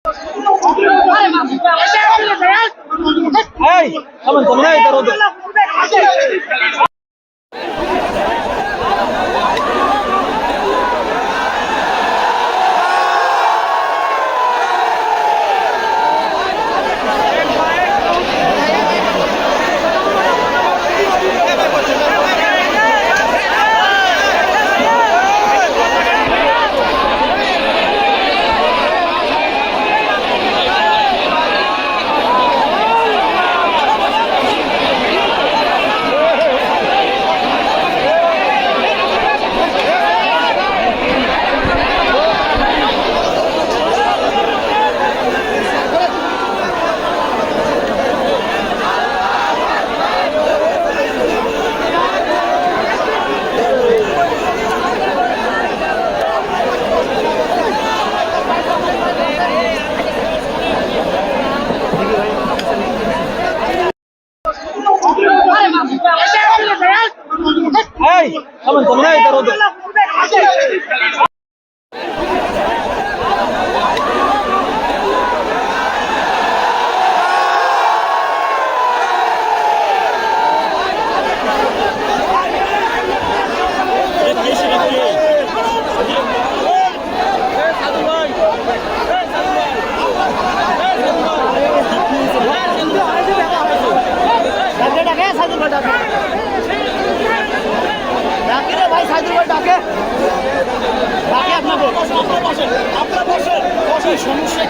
Ay, aman temen ay tarot. Ay, aman temen ay tarot. ভাই সাইদুল ভাই ডাকে ডাকে আপনাকে আপনার বসেন সমস্যা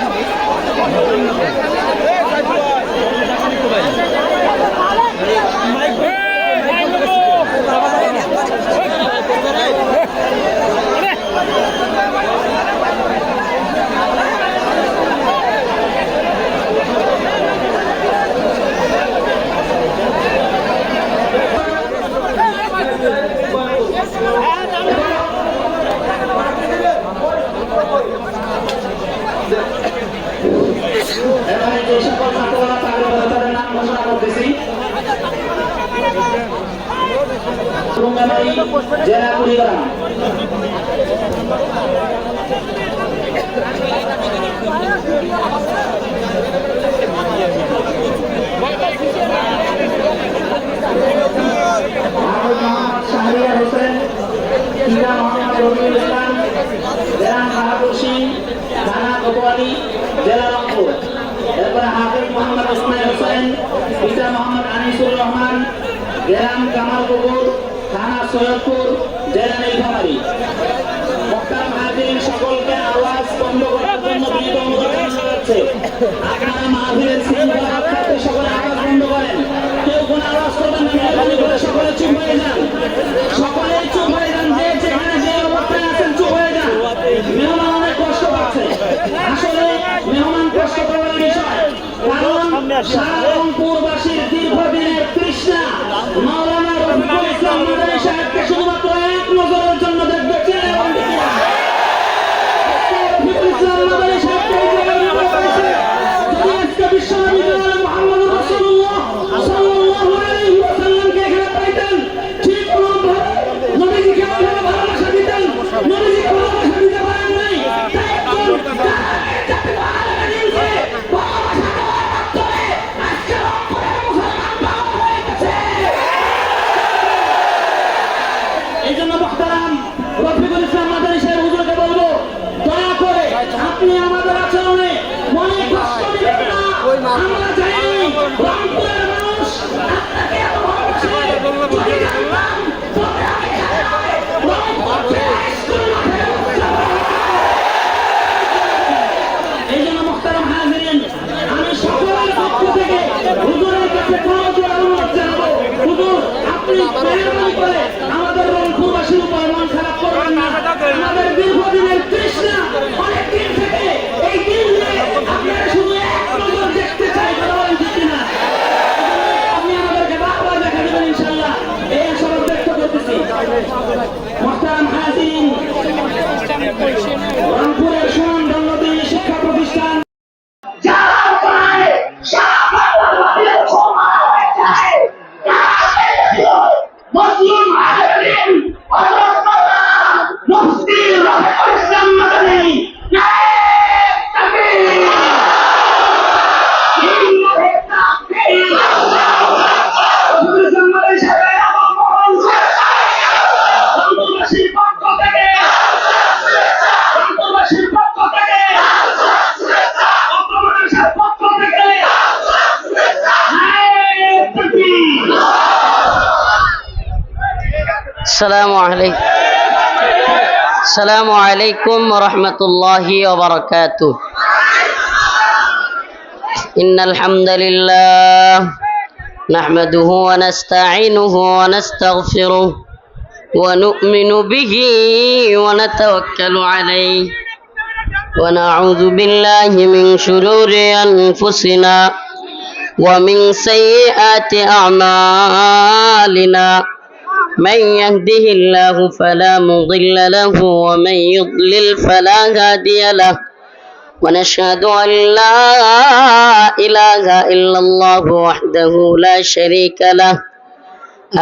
জেলা কুড়িগ্রাম শাহরিয়ার হোসেন, পিতা মোহাম্মদ রবিউল ইসলাম, জেলা বাহাদুর সিং, থানা কোতোয়ালি, জেলা রংপুর। এরপরে হাফিজ মোহাম্মদ ইসমাইল হোসেন, পিতা মোহাম্মদ আনিসুর রহমান, গ্রাম কামালপুকুর, থানা সৈয়দপুর, জেলা নীলফামারী। মোহতারাম হাজিরিন, সকলকে আওয়াজ বন্ধ করার জন্য বিনীত অনুরোধ জানানো হচ্ছে। আপনারা মাহফিলের শৃঙ্খলা রক্ষার্থে সকলে আওয়াজ বন্ধ করেন। কেউ কোনো আওয়াজ করবেন না, মেহরবানি করে সকলে চুপ হয়ে যান। সকলেই চুপ হয়ে যান, যে যেখানে যে অবস্থায় আছেন চুপ হয়ে যান। মেহমান অনেক কষ্ট পাচ্ছে। আসলে মেহমান কষ্ট করার বিষয়, কারণ সারা রংপুরবাসীর দীর্ঘদিনের তৃষ্ণা মাওলানা রফিকুল ইসলাম মাদানী সাহেবকে শুধুমাত্র এক নজরের জন্য দেখবে চেনে এবং দেখিয়া। রফিকুল ইসলাম মাদানী সাহেবকে যদি আজকে বিশ্বনবী মুহাম্মদ রাসূলুল্লাহ সাল্লাল্লাহু আলাইহি ওয়াসাল্লামকে এখানে পাইতেন, ঠিক অনুভাবে নবীজিকে ওইভাবে ভালোবাসা দিতেন। নবীজিকে ভালোবাসা দিতে পারেন নাই। এই জন্য মোহতারাম রফিকুল ইসলাম মাদানী সাহেব হুজুরকে বলবো, দয়া করে আপনি আমাদের আচরণে মনে কষ্ট দিবেন না। আমরা জানি রংপুরের মানুষ আপনাকে এত ভালোবাসে। যদি জানতাম তবে আমি রংপুরকে স্কুল মাঠে এই জন্য মোহতারাম হাজিরিন, আমি সকলের পক্ষ থেকে হুজুরের কাছে অনুরোধ জানাবো, হুজুর আপনি মেহরবানি করে আমাদের রংপুরবাসীর উপর মন খারাপ করবেন না। আমাদের দীর্ঘদিনের তৃষ্ণা, অনেক দিন থেকে এই দিন আপনারা শুধু এক নজর দেখতে চাই, বলেন ঠিক না? আপনি আমাদেরকে বারবার দেখা দেবেন ইনশাআল্লাহ, এই আশাবাদ ব্যক্ত করতেছি। মোহতারাম হাজিরিন, রংপুরের সুনামধন্য দিনী শিক্ষা প্রতিষ্ঠান মুসলিম السلام عليكم ورحمة الله وبركاته. إن الحمد لله نحمده ونستعينه ونستغفره ونؤمن به ونتوكل عليه ونعوذ بالله من شرور أنفسنا ومن سيئات أعمالنا. من يهده الله فلا مضل له ومن يضلل فلا هادي له ونشهد أن لا إله إلا الله وحده لا شريك له.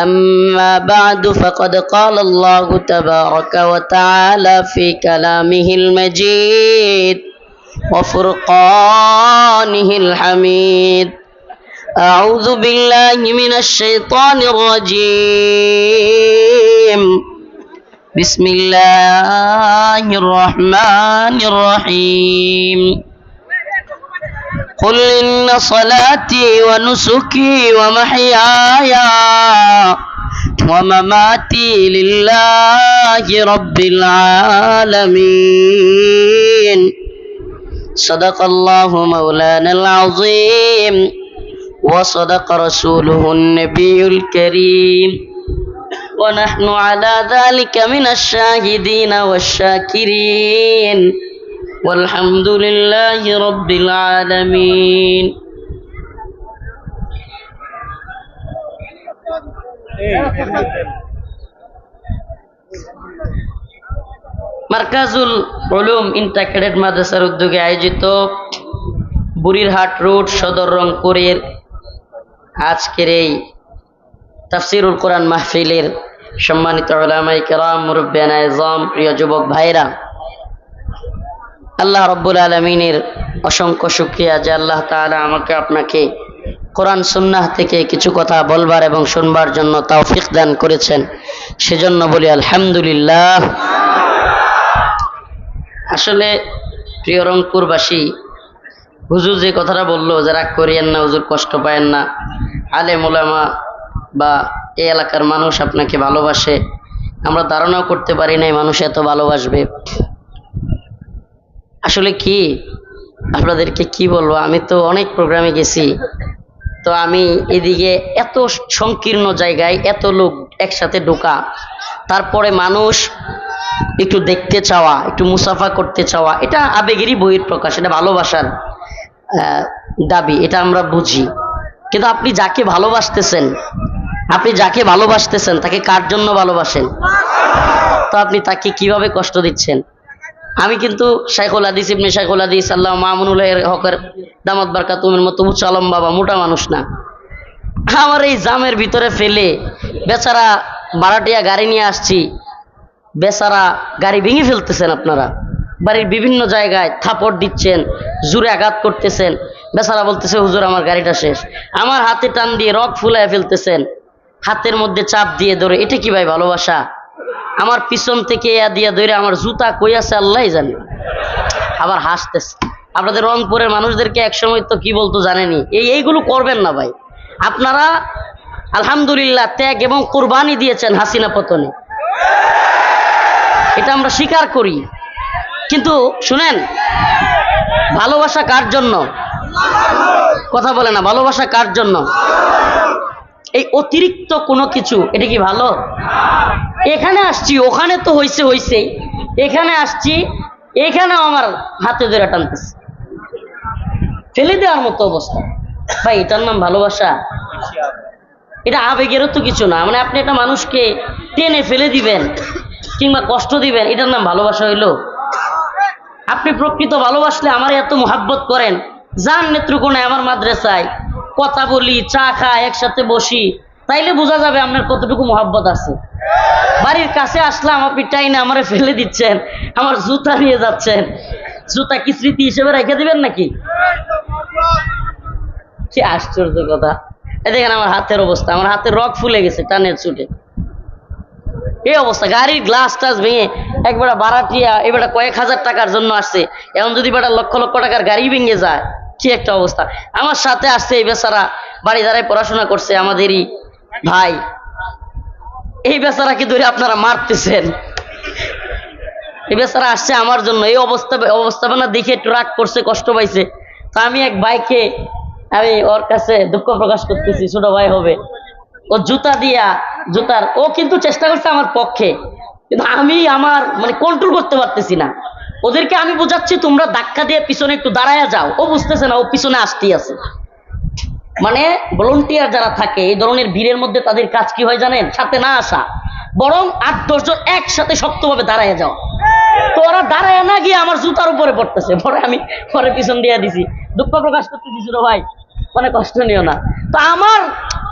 أما بعد فقد قال الله تبارك وتعالى في كلامه المجيد وفرقانه الحميد. أعوذ بالله من الشيطان الرجيم. بسم الله الرحمن الرحيم. قل إن صلاتي ونسكي ومحياي ومماتي لله رب العالمين. صدق الله مولانا العظيم وصدق رسوله النبي الكريم ونحن على ذلك من الشاهدين والشاكرين والحمد لله رب العالمين. মার্কাজুল উলুম ইন্টাগ্রেটেড মাদ্রাসার উদ্যোগে আয়োজিত বুড়িরহাট রোড সদর রংপুরের আজকের এই তাফসিরুল কোরআন মাহফিলের সম্মানিত উলামায়ে কেরাম, মুরব্বিয়ানে আযম, প্রিয় যুবক ভাইরা, আল্লাহ রাব্বুল আলামিনের অসংখ্য শুকরিয়া যে আল্লাহ তাআলা আমাকে আপনাকে কোরআন সুন্নাহ থেকে কিছু কথা বলবার এবং শুনবার জন্য তৌফিক দান করেছেন, সেজন্য বলি আলহামদুলিল্লাহ। আসলে প্রিয় রংপুরবাসী, হুজুর যে কথাটা বললো যে রাগ করিয়েন না, হুজুর কষ্ট পায়েন না, আলেম ওলামা বা এই এলাকার মানুষ আপনাকে ভালোবাসে, আমরা ধারণাও করতে পারি নাই মানুষ এত ভালোবাসবে। আসলে কি আপনাদেরকে কি বলবো, আমি তো অনেক প্রোগ্রামে গেছি, তো আমি এদিকে এত সংকীর্ণ জায়গায় এত লোক একসাথে ঢোকা, তারপরে মানুষ একটু দেখতে চাওয়া, একটু মুসাফা করতে চাওয়া, এটা আবেগেরই বহিঃপ্রকাশ, এটা ভালোবাসার দাবি, এটা আমরা বুঝি। কিন্তু আপনি যাকে ভালোবাসতেছেন তাকে কার জন্য ভালোবাসেন? তো আপনি তাকে কিভাবে কষ্ট দিচ্ছেন? আমি কিন্তু শাইখুল হাদিস ইবনে শাইখুল হাদিস আল্লাহ মামুনুল হকের দামাত বারকাতুমের মতো উচ্চ আলম বাবা মোটা মানুষ না। আমার এই জামের ভিতরে ফেলে বেচারা ভাড়াটিয়া গাড়ি নিয়ে আসছি, বেচারা গাড়ি ভেঙে ফেলতেছেন, আপনারা বাড়ির বিভিন্ন জায়গায় থাপড় দিচ্ছেন, জোরে আঘাত করতেছেন, বেচারা বলতেছে হুজুর আমার গাড়িটা শেষ, আমার হাতে টান দিয়ে রক ফুলায় ফেলতেছেন, হাতের মধ্যে চাপ দিয়ে ধরে, এটা কি ভাই ভালোবাসা? আমার পিছন থেকে দিয়া ধরে আমার জুতা কই আছে আল্লাহ জানে, আবার হাসতেছে। আপনাদের রংপুরের মানুষদেরকে একসময় তো কি বলতো জানেনি, এইগুলো করবেন না ভাই। আপনারা আলহামদুলিল্লাহ ত্যাগ এবং কুরবানি দিয়েছেন হাসিনা পতনে, এটা আমরা স্বীকার করি। কিন্তু শুনেন, ভালোবাসা কার জন্য? কথা বলে না, ভালোবাসা কার জন্য? এই অতিরিক্ত কোনো কিছু, এটা কি ভালো? এখানে আসছি, ওখানে তো হইছে, এখানে আসছি, এখানেও আমার হাতে ধরে টানতেছে, ফেলে দেওয়ার মতো অবস্থা। ভাই এটার নাম ভালোবাসা? এটা আবেগেরও তো কিছু না, মানে আপনি একটা মানুষকে টেনে ফেলে দিবেন কিংবা কষ্ট দিবেন, এটার নাম ভালোবাসা হইলো? আপনি প্রকৃত ভালোবাসলে আমার এত মোহাব্বত করেন, যান নেত্রকোনায় আমার মাদ্রাসায় কথা বলি, চা খাই, একসাথে বসি, তাইলে বোঝা যাবে আপনার কতটুকু মোহাব্বত আছে। বাড়ির কাছে আসলাম, আপনি টাইনে আমারে ফেলে দিচ্ছেন, আমার জুতা নিয়ে যাচ্ছেন, জুতা কি স্মৃতি হিসেবে রেখে দিবেন নাকি? কি আশ্চর্য কথা। এই দেখেন আমার হাতের অবস্থা, আমার হাতের রক ফুলে গেছে টানের চুটে, এই অবস্থা। গাড়ির গ্লাস টাস ভেঙে একবার ভাড়াটিয়া এবার কয়েক হাজার টাকার জন্য আসছে, এখন যদি বেটা লক্ষ লক্ষ টাকার গাড়ি ভেঙে যায়, কি একটা অবস্থা। আমার সাথে আসছে এই বেচারা, বাড়ি দাঁড়ায় পড়াশোনা করছে, আমাদেরই ভাই, এই বেচারাকে ধরে আপনারা মারতেছেন। এই বেচারা আসছে আমার জন্য, এই অবস্থাপনা দেখে একটু রাগ করছে, কষ্ট পাইছে। তো আমি এক ভাইকে আমি ওর কাছে দুঃখ প্রকাশ করতেছি, ছোট ভাই হবে, ও জুতার ও কিন্তু চেষ্টা করছে আমার পক্ষে, কিন্তু আমি আমার মানে কন্ট্রোল করতে পারতেছি না। ওদেরকে আমি বোঝাচ্ছি তোমরা ধাক্কা দিয়ে পিছনে একটু দাঁড়ায়া যাও, ও বুঝতেছে না, ও পিছনে আসতেই আছে। মানে ভলান্টিয়ার যারা থাকে এই ধরনের ভিড়ের মধ্যে তাদের কাজ কি হয় জানেন? সাথে না আসা, বরং 8-10 জন একসাথে শক্তভাবে দাঁড়ায় যাও। তো ওরা দাঁড়ায় না গিয়ে আমার জুতার উপরে পড়তেছে, পরে আমি পরে পিছন দিয়ে দিছি, দুঃখ প্রকাশ করতে দিছিল ভাই, মানে কষ্ট নিও না। তো আমার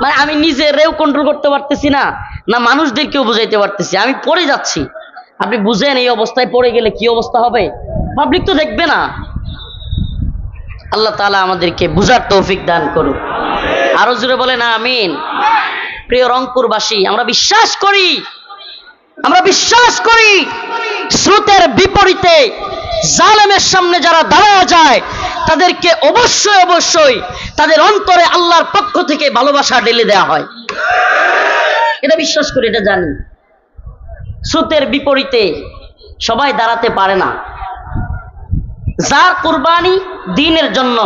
মানে আমি নিজেরেও কন্ট্রোল করতে পারতেছি না, না মানুষদেরকেও বুঝাইতে পারতেছি, আমি পড়ে যাচ্ছি। আপনি বুঝেন এই অবস্থায় পড়ে গেলে কি অবস্থা হবে? পাবলিক তো দেখবে না। আল্লাহ তাআলা আমাদেরকে বুঝার তৌফিক দান করুন। আরো জোরে বলেন আমিন। প্রিয় রংপুরবাসী, আমরা বিশ্বাস করি স্রোতের বিপরীতে জালেমের সামনে যারা দাঁড়ায় যায় তাদেরকে অবশ্যই তাদের অন্তরে আল্লাহর পক্ষ থেকে ভালোবাসা ঢেলে দেওয়া হয়। এটা বিশ্বাস করি, এটা জানি। স্রোতের বিপরীতে সবাই দাঁড়াতে পারে না। যার কুরবানি দ্বীনের জন্য,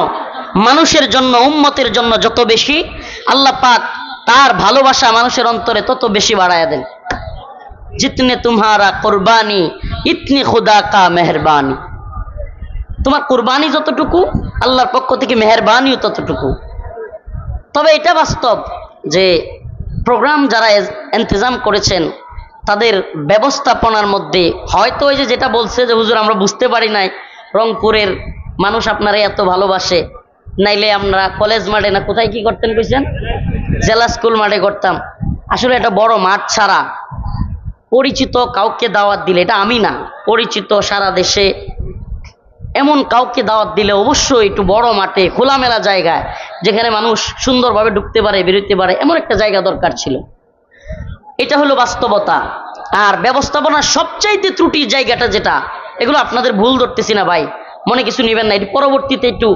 মানুষের জন্য, উম্মতের জন্য যত বেশি, আল্লাহ পাক তার ভালোবাসা মানুষের অন্তরে তত বেশি বাড়ায়া দেন। জিতনে তুমহারা কুরবানি ইতনি খুদা কা মেহরবানি। তোমার কুরবানি যতটুকু, আল্লাহর পক্ষ থেকে মেহরবানিও ততটুকু। তবে এটা বাস্তব যে প্রোগ্রাম যারা ইন্তজাম করেছেন তাদের ব্যবস্থাপনার মধ্যে হয়তো ওই যে যেটা বলছে যে হুজুর আমরা বুঝতে পারি নাই রংপুরের মানুষ আপনারা এত ভালোবাসে, নাইলে আমরা কলেজ মাঠে না কোথায় কি করতেন কইছেন, জেলা স্কুল মাঠে করতাম। আসলে এটা বড় মাঠ ছাড়া পরিচিত কাউকে দাওয়াত দিলে, এটা আমি না, পরিচিত সারা দেশে এমন কাউকে দাওয়াত দিলে অবশ্যই একটু বড় মাঠে খোলামেলা জায়গায় যেখানে মানুষ সুন্দরভাবে ঢুকতে পারে, বেরোতে পারে, এমন একটা জায়গা দরকার ছিল। এটা হলো বাস্তবতা। আর ব্যবস্থাপনার সবচাইতে ত্রুটির জায়গাটা যেটা, এগুলো আপনাদের ভুল ধরতেছি না ভাই, মনে কিছু নেবেন না, এটি পরবর্তীতে একটু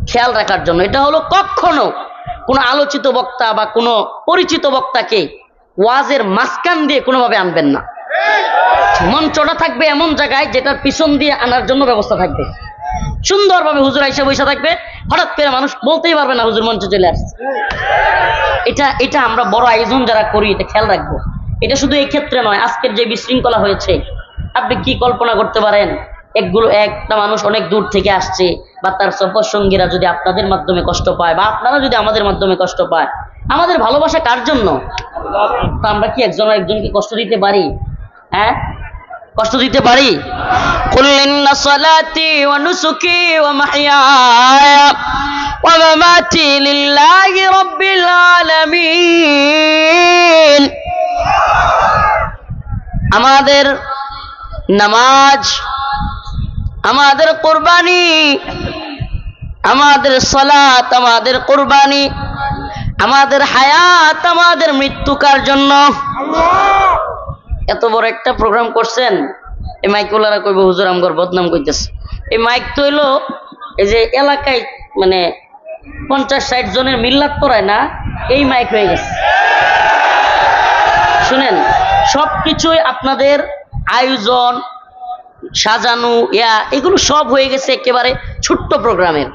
খেয়াল রাখার জন্য। এটা হলো কখনো কোনো আলোচিত বক্তা বা কোনো পরিচিত বক্তাকে ওয়াজের মাঝখান দিয়ে কোনোভাবে আনবেন না। মঞ্চটা থাকবে এমন জায়গায় যেটার পিছন দিয়ে আনার জন্য ব্যবস্থা থাকবে, সুন্দরভাবে হুজুর আইসা বৈশা থাকবে, হঠাৎ করে মানুষ বলতেই পারবে না হুজুর মঞ্চে চলে আসছে। এটা আমরা বড় আয়োজন যারা করি এটা খেয়াল রাখবো। এটা শুধু এই ক্ষেত্রে নয়, আজকের যে বিশৃঙ্খলা হয়েছে আপনি কি কল্পনা করতে পারেন? একটা মানুষ অনেক দূর থেকে আসছে বা তার সফর সঙ্গীরা যদি আপনাদের মাধ্যমে কষ্ট পায় বা আপনারা যদি আমাদের মাধ্যমে কষ্ট পায়, আমাদের ভালোবাসা কার জন্য? তা আমরা কি একজনকে কষ্ট দিতে পারি? হ্যাঁ, কষ্ট দিতে পারি? কুল ইন্না সালাতি ওয়া নুসুকি ওয়া মাহইয়ায়া ওয়া মামাতি লিল্লাহি রাব্বিল আলামিন। আমাদের নামাজ, আমাদের কুরবানি, আমাদের সালাত, আমাদের কুরবানি, আমাদের হায়াত, আমাদের মৃত্যু কার জন্য? এত বড় একটা প্রোগ্রাম করছেন, এই মাইকওয়ালারা কইব হুজুর আমগর বদনাম কইতেছে। এই মাইক তো হইলো এই যে এলাকায় মানে 50-60 জনের মিল্লাত পড়ায় না, এই মাইক হয়ে গেছে। শুনেন, সবকিছুই আপনাদের আয়োজন সাজানো এগুলো সব হয়ে গেছে একেবারে ছোট্ট প্রোগ্রামের।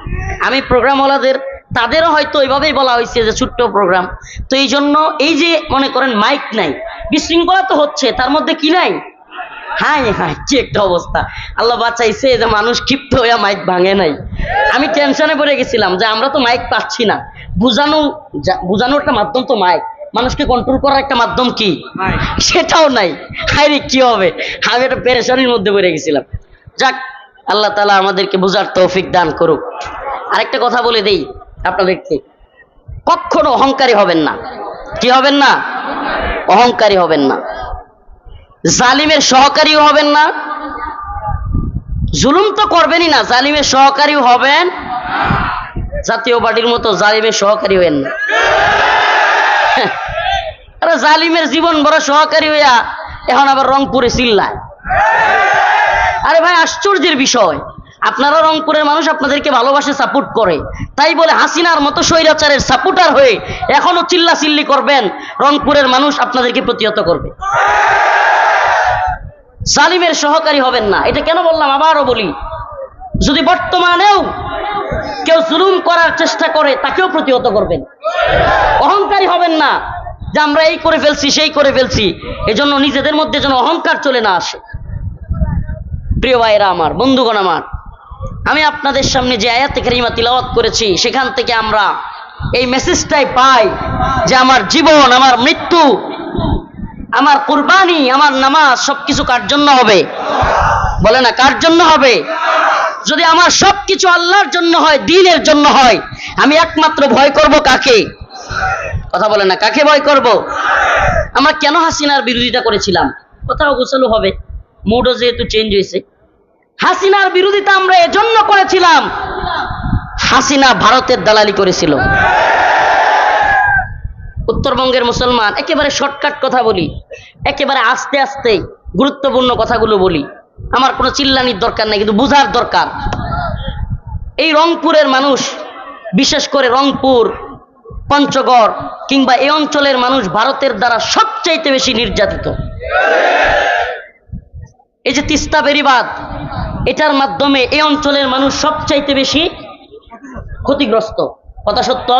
আমি প্রোগ্রামওয়ালাদের তাদেরও হয়তো এইভাবেই বলা হয়েছে যে ছোট্ট প্রোগ্রাম, তো এই জন্য এই যে মনে করেন মাইক নাই, বিশৃঙ্খলা তো হচ্ছে, তার মধ্যে কি নাই? হাই কি একটা অবস্থা। আল্লাহ বাঁচাইছে যে মানুষ ক্ষিপ্ত হইয়া মাইক ভাঙে নাই। আমি টেনশনে পড়ে গেছিলাম যে আমরা তো মাইক পাচ্ছি না, বুঝানোর একটা মাধ্যম তো মাইক, মানুষকে কন্ট্রোল করার একটা মাধ্যম কি, সেটাও নাই। হাইরে কি হবে, আমি একটা পেরেশানির মধ্যে পড়ে গেছিলাম। যাক, আল্লাহ তাআলা আমাদেরকে বুঝার তৌফিক দান করুক। আরেকটা কথা বলে দেই আপনাদেরকে, কখনো অহংকারী হবেন না। কি হবেন না? অহংকারী হবেন না, জালিমের সহকারীও হবেন না, জুলুম তো করবেনই না, জালিমের সহকারীও হবেন, জাতীয় পার্টির মতো জালিমের সহকারী হবেন না। আরে জালিমের জীবন বড় সহকারী হইয়া এখন আবার রংপুরে চিল্লায়। আরে ভাই, আশ্চর্যের বিষয়, আপনারা রংপুরের মানুষ আপনাদেরকে ভালোবাসে, সাপোর্ট করে, তাই বলে হাসিনার মতো স্বৈরাচারের সাপোর্টার হয়ে এখনো চিল্লাচিল্লি করবেন, রংপুরের মানুষ আপনাদেরকে প্রতিহত করবে। জালিমের সহকারী হবেন না। এটা কেন বললাম আবারও বলি, যদি বর্তমানেও কেউ জুলুম করার চেষ্টা করে তাকেও প্রতিহত করবেন। অহংকারী হবেন না যে আমরা এই করে ফেলছি সেই করে ফেলছি, এজন্য নিজেদের মধ্যে যেন অহংকার চলে না আসে। প্রিয় ভাইরা আমার, বন্ধুগণ আমার, আমি আপনাদের সামনে যে আয়াতে কারিমা তিলাওয়াত করেছি সেখান থেকে আমরা এই মেসেজটাই পাই যে আমার জীবন, আমার মৃত্যু, আমার কুরবানি, আমার নামাজ সবকিছু কার জন্য হবে? বলে না, কার জন্য হবে? যদি আমার সবকিছু আল্লাহর জন্য হয়, দ্বীনের জন্য হয়, আমি একমাত্র ভয় করব কাকে? কথা বলে না, কাকে ভয় করব? আমরা কেন হাসিনার বিরোধিতা করেছিলাম? কোথাও গোছালো হবে, মুডও যেহেতু চেঞ্জ হয়েছে। হাসিনার বিরোধিতা আমরা এজন্য করেছিলাম, হাসিনা ভারতের দালালি করেছিল। উত্তরবঙ্গের মুসলমান, একেবারে শর্টকাট কথা বলি, একেবারে আস্তে আস্তে গুরুত্বপূর্ণ কথাগুলো বলি, আমার কোনো চিল্লানির দরকার নাই, কিন্তু বুঝার দরকার। এই রংপুরের মানুষ, বিশেষ করে রংপুর, পঞ্চগড় কিংবা এই অঞ্চলের মানুষ ভারতের দ্বারা সবচাইতে বেশি নির্যাতিত। এই যে তিস্তা বেড়িবাঁধ, এটার মাধ্যমে এই অঞ্চলের মানুষ সবচাইতে বেশি ক্ষতিগ্রস্ত। কথা সত্য?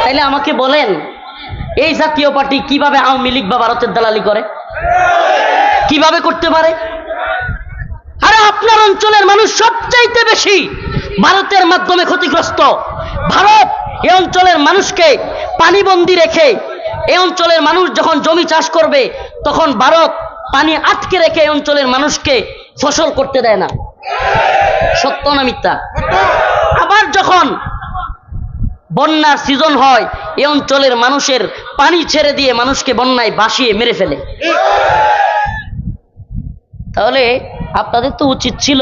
তাইলে আমাকে বলেন, এই জাতীয় পার্টি কিভাবে আওয়ামী লীগ বা ভারতের দালালি করে? কিভাবে করতে পারে? আরে আপনার অঞ্চলের মানুষ সবচাইতে বেশি ভারতের মাধ্যমে ক্ষতিগ্রস্ত। ভারত এই অঞ্চলের মানুষকে পানিবন্দী রেখে, এই অঞ্চলের মানুষ যখন জমি চাষ করবে তখন ভারত পানি আটকে রেখে এই অঞ্চলের মানুষকে ফসল করতে দেয় না। সত্য না মিথ্যা? আবার যখন বন্যার সিজন হয়, এই অঞ্চলের মানুষের পানি ছেড়ে দিয়ে মানুষকে বন্যায় ভাসিয়ে মেরে ফেলে। তাহলে আপনাদের তো উচিত ছিল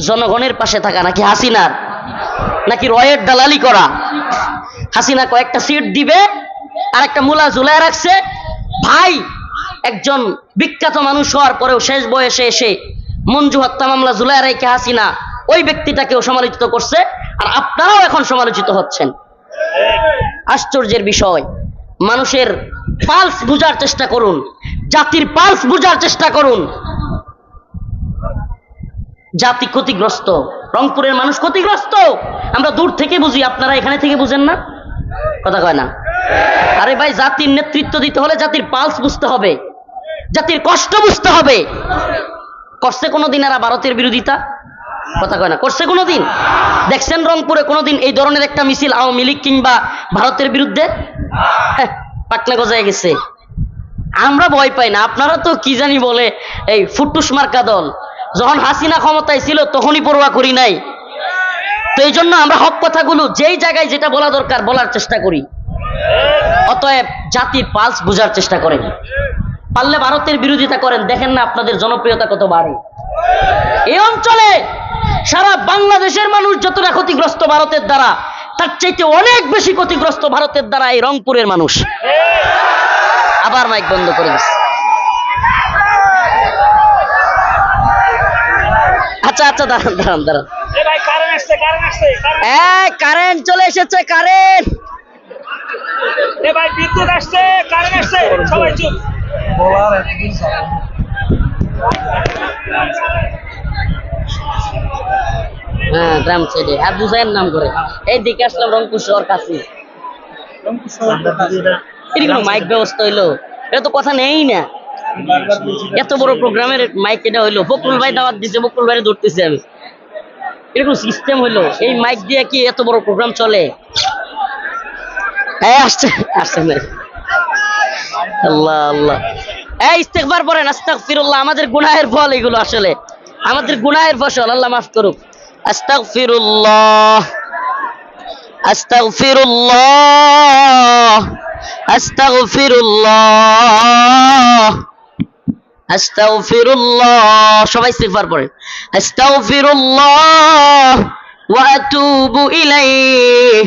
জনগণের পাশে থাকা, নাকি হাসিনার, নাকি রয়ের দালালি করা? হাসিনা কয়েকটা সিট দিবে আর একটা মূলা ঝুলায় রাখছে। ভাই, একজন বিখ্যাত মানুষ হওয়ার পরেও শেষ বয়সে এসে মঞ্জু হত্যা মামলা ঝুলায় রেখে হাসিনা ওই ব্যক্তিটাকেও সমালোচিত করছে, আর আপনারাও এখন সমালোচিত হচ্ছেন। আশ্চর্যের বিষয়। মানুষের পালস বুঝার চেষ্টা করুন, জাতির পালস বুঝার চেষ্টা করুন। জাতি ক্ষতিগ্রস্ত, রংপুরের মানুষ ক্ষতিগ্রস্ত, আমরা দূর থেকে বুঝি, আপনারা এখানে থেকে বুঝেন না। কথা কয় না? আরে ভাই, জাতির নেতৃত্ব দিতে হলে জাতির পালস বুঝতে হবে, জাতির কষ্ট বুঝতে হবে। করছে কোনোদিন এরা ভারতের বিরোধিতা? কথা কয় না, করছে কোনোদিন? দেখছেন রংপুরে কোনোদিন এই ধরনের একটা মিছিল আওয়ামী লীগ কিংবা ভারতের বিরুদ্ধে? পাটনা গজায় গেছে। আমরা ভয় পাই না, আপনারা তো কি জানি বলে এই ফুটুস মার্কা দল। যখন হাসিনা ক্ষমতায় ছিল তখনই পরোয়া করি নাই। তো এই জন্য আমরা হক কথাগুলো যেই জায়গায় যেটা বলা দরকার বলার চেষ্টা করি। অতএব জাতির পালস বোঝার চেষ্টা করেন, পারলে ভারতের বিরোধিতা করেন, দেখেন না আপনাদের জনপ্রিয়তা কত বাড়ে। এই অঞ্চলে সারা বাংলাদেশের মানুষ যতটা ক্ষতিগ্রস্ত ভারতের দ্বারা, তার চাইতে অনেক বেশি ক্ষতিগ্রস্ত ভারতের দ্বারা এই রংপুরের মানুষ। আবার মাইক বন্ধ করে দিচ্ছে। আচ্ছা আচ্ছা, দাঁড়ান দাঁড়ান দাঁড়ান, কারেন্ট চলে এসেছে, কারেন্ট। বিদ্যুৎ আসছে, কারেন্ট আসছে, সবাই চুপ। হ্যাঁ, গ্রাম সাইডে আর বুঝাইয়ের নাম করে এই দিকে আসলাম, রংপুর শহর কাছে। এরকম মাইক ব্যবস্থা হইলো, এটা তো কথা নেই না। এত বড় প্রোগ্রামের মাইক এটা হইলো, বকুল ভাই দাওয়াত দিছে, বকুল ভাই ধরতেছি আমি। এরকম সিস্টেম হইলো, এই মাইক দিয়ে কি এত বড় প্রোগ্রাম চলে? আসছে আসছে না। আল্লাহ আল্লাহ, এই ইস্তেগফার পড়েন, আস্তাগফিরুল্লাহ। আমাদের গুনাহের ফল এগুলো, আসলে আমাদের গুনাহের ফসল, আল্লাহ মাফ করুক। আস্তাগফিরুল্লাহ, আস্তাগফিরুল্লাহ, আস্তাগফিরুল্লাহ, আস্তাগফিরুল্লাহ। সবাই ইস্তেগফার পড়েন। আস্তাগফিরুল্লাহ ওয়া আতুবু ইলাইহি,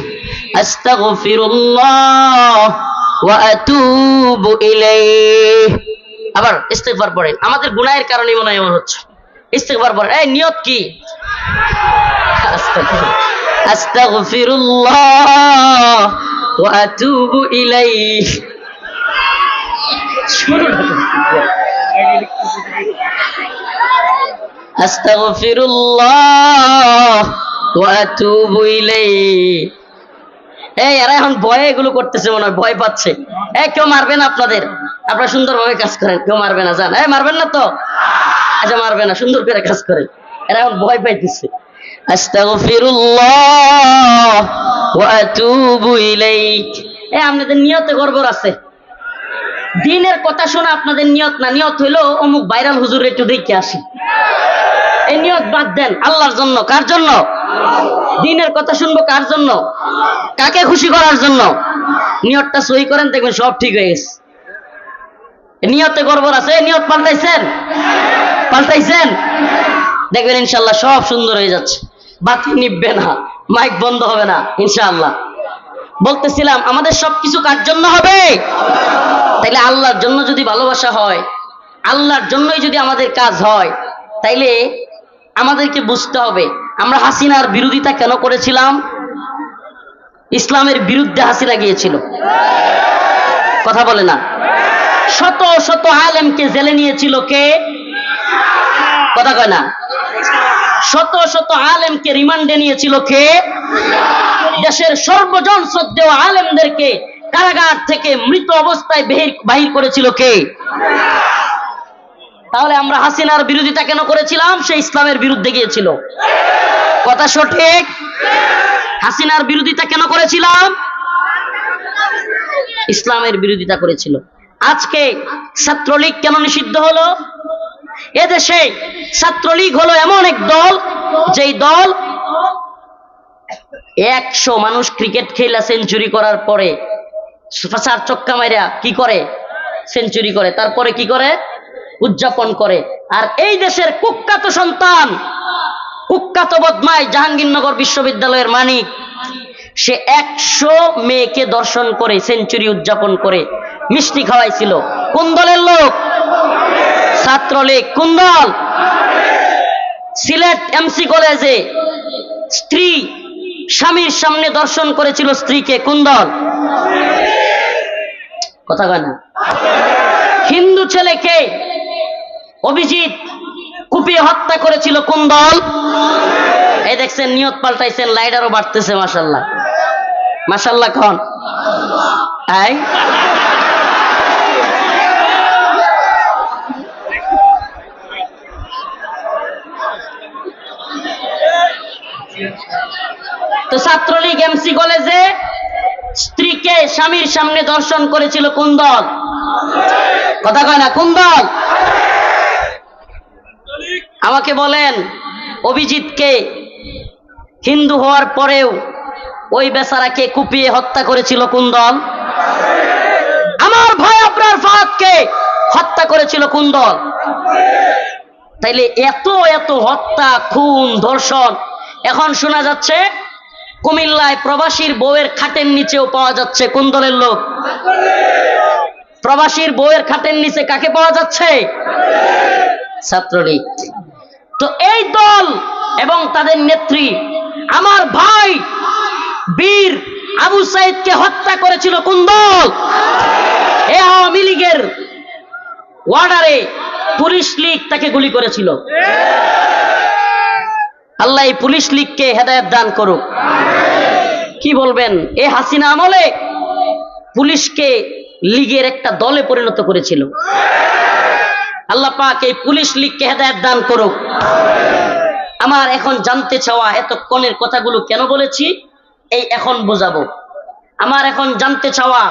আস্তাগফিরুল্লাহ ওয়া আতুবু ইলাইহি। আবার ইস্তেগফার পড়েন। আমাদের গুনাহের কারণে মনে হয় এমন হচ্ছে। ইস্তেগফার পড়েন। এই নিয়ত কি? আস্তাগফিরুল্লাহ ওয়া আতুবু ইলাইহি। আস্তাগফিরুল্লাহ ওয়া আতুবু ইলাইহি। এই এরা এখন ভয়ে এগুলো করতেছে, মনে হয় ভয় পাচ্ছে। কেউ মারবে না আপনাদের, আপনারা সুন্দরভাবে কাজ করেন, কেউ মারবে না, জান। মারবেন না তো? আচ্ছা, মারবে না, সুন্দর করে কাজ করেন। এরা এখন ভয় পাইতেছে। আস্তাগফিরুল্লাহ ওয়া আতুবু ইলাইক। আপনাদের নিয়তে গড়বড় আছে। দিনের কথা শোনা আপনাদের নিয়ত না, নিয়ত হইলো অমুক ভাইরাল হুজুর একটু দেখে আসি। এই নিয়ত বাদ দেন, আল্লাহর জন্য। কার জন্য? দিনের কথা শুনবো কার জন্য? কাকে খুশি করার জন্য? নিয়তটা সহি করেন, দেখবেন সব ঠিক হয়ে গেছে। নিয়তে গড়বড় আছে, নিয়ত পাল্টাইছেন? পাল্টাইছেন? দেখবেন ইনশাআল্লাহ সব সুন্দর হয়ে যাচ্ছে। বাতি নিববে না, মাইক বন্ধ হবে না ইনশাআল্লাহ। বলতেছিলাম আমাদের সবকিছু কার জন্য হবে? তাইলে আল্লাহর জন্য যদি ভালোবাসা হয়, আল্লাহর জন্যই যদি আমাদের কাজ হয়, তাইলে আমাদেরকে বুঝতে হবে আমরা হাসিনার বিরোধিতা কেন করেছিলাম। ইসলামের বিরুদ্ধে হাসিনা গিয়েছিল, কথা বলে না। শত শত আলেমকে জেলে নিয়েছিল কে? কথা কয় না। শত শত আলেমকে রিমান্ডে নিয়েছিল কে? দেশের সর্বজন শ্রদ্ধেয় আলেমদেরকে কারাগার থেকে মৃত অবস্থায় বাহির করেছিল কে? তাহলে আমরা হাসিনার বিরোধিতা কেন করেছিলাম? সে ইসলামের বিরুদ্ধে গিয়েছিল, কথা সঠিক। হাসিনার বিরোধিতা কেন করেছিলাম? ইসলামের বিরোধিতা করেছিল। আজকে ছাত্রলীগ কেন নিষিদ্ধ হলো? এদেশে ছাত্রলীগ হলো এমন এক দল, যেই দল 100 মানুষ ক্রিকেট খেলা সেঞ্চুরি করার পরে 4 চক্কা মাইরা কি করে? সেঞ্চুরি করে। তারপরে কি করে? উদযাপন করে। আর এই দেশের কুখ্যাত সন্তান, কুখ্যাত বদমাই জাহাঙ্গীরনগর বিশ্ববিদ্যালয়ের মানিক, সে 100 মেয়েকে দর্শন করে সেঞ্চুরি উদযাপন করে মিষ্টি খাওয়াইছিল। কোন দলের লোক? ছাত্রলীগ। কোন দল? সিলেট এমসি কলেজে স্ত্রী স্বামীর সামনে দর্শন করেছিল স্ত্রীকে। কোন দল? কথা কয় না। হিন্দু ছেলেকে অভিজিৎ কুপিয়ে হত্যা করেছিল। কোন দল? এই দেখছেন, নিয়ত পাল্টাইছেন, লাইট আরো বাড়তেছে। মাশাআল্লাহ, মাশাআল্লাহ। খন আই তো ছাত্রলীগ এমসি কলেজে স্ত্রীকে স্বামীর সামনে দর্শন করেছিল। কোন দল? কথা কয় না। কোন দল? আমাকে বলেন, অভিজিৎকে হিন্দু হওয়ার পরেও ওই বেচারাকে কুপিয়ে হত্যা করেছিল কোন দল? আমার ভাই আপনার ফাহাদকে হত্যা করেছিল কোন দল? তাইলে এত এত হত্যা, খুন, ধর্ষণ। এখন শোনা যাচ্ছে কুমিল্লায় প্রবাসীর বউয়ের খাটের নিচেও পাওয়া যাচ্ছে। কোন দলের লোক? প্রবাসীর বউয়ের খাটের নিচে কাকে পাওয়া যাচ্ছে? ছাত্রলীগ। তো এই দল এবং তাদের নেত্রী আমার ভাই বীর আবু সাইদকে হত্যা করেছিল কোন দল? এ আওয়ামী লীগের ওয়ার্ডারে পুলিশ লীগ তাকে গুলি করেছিল। আল্লাহ এই পুলিশ লীগকে হেদায়েত দান করুক। কি বলবেন? এ হাসিনা আমলে পুলিশকে লীগের একটা দলে পরিণত করেছিল। আল্লাহ পাক এই পুলিশ লীগকে হেদায়েত দান করুক। আমার এখন জানতে চাওয়া, এতক্ষণের কথাগুলো কেন বলেছি এই এখন বোঝাবো। আমার এখন জানতে চাওয়া,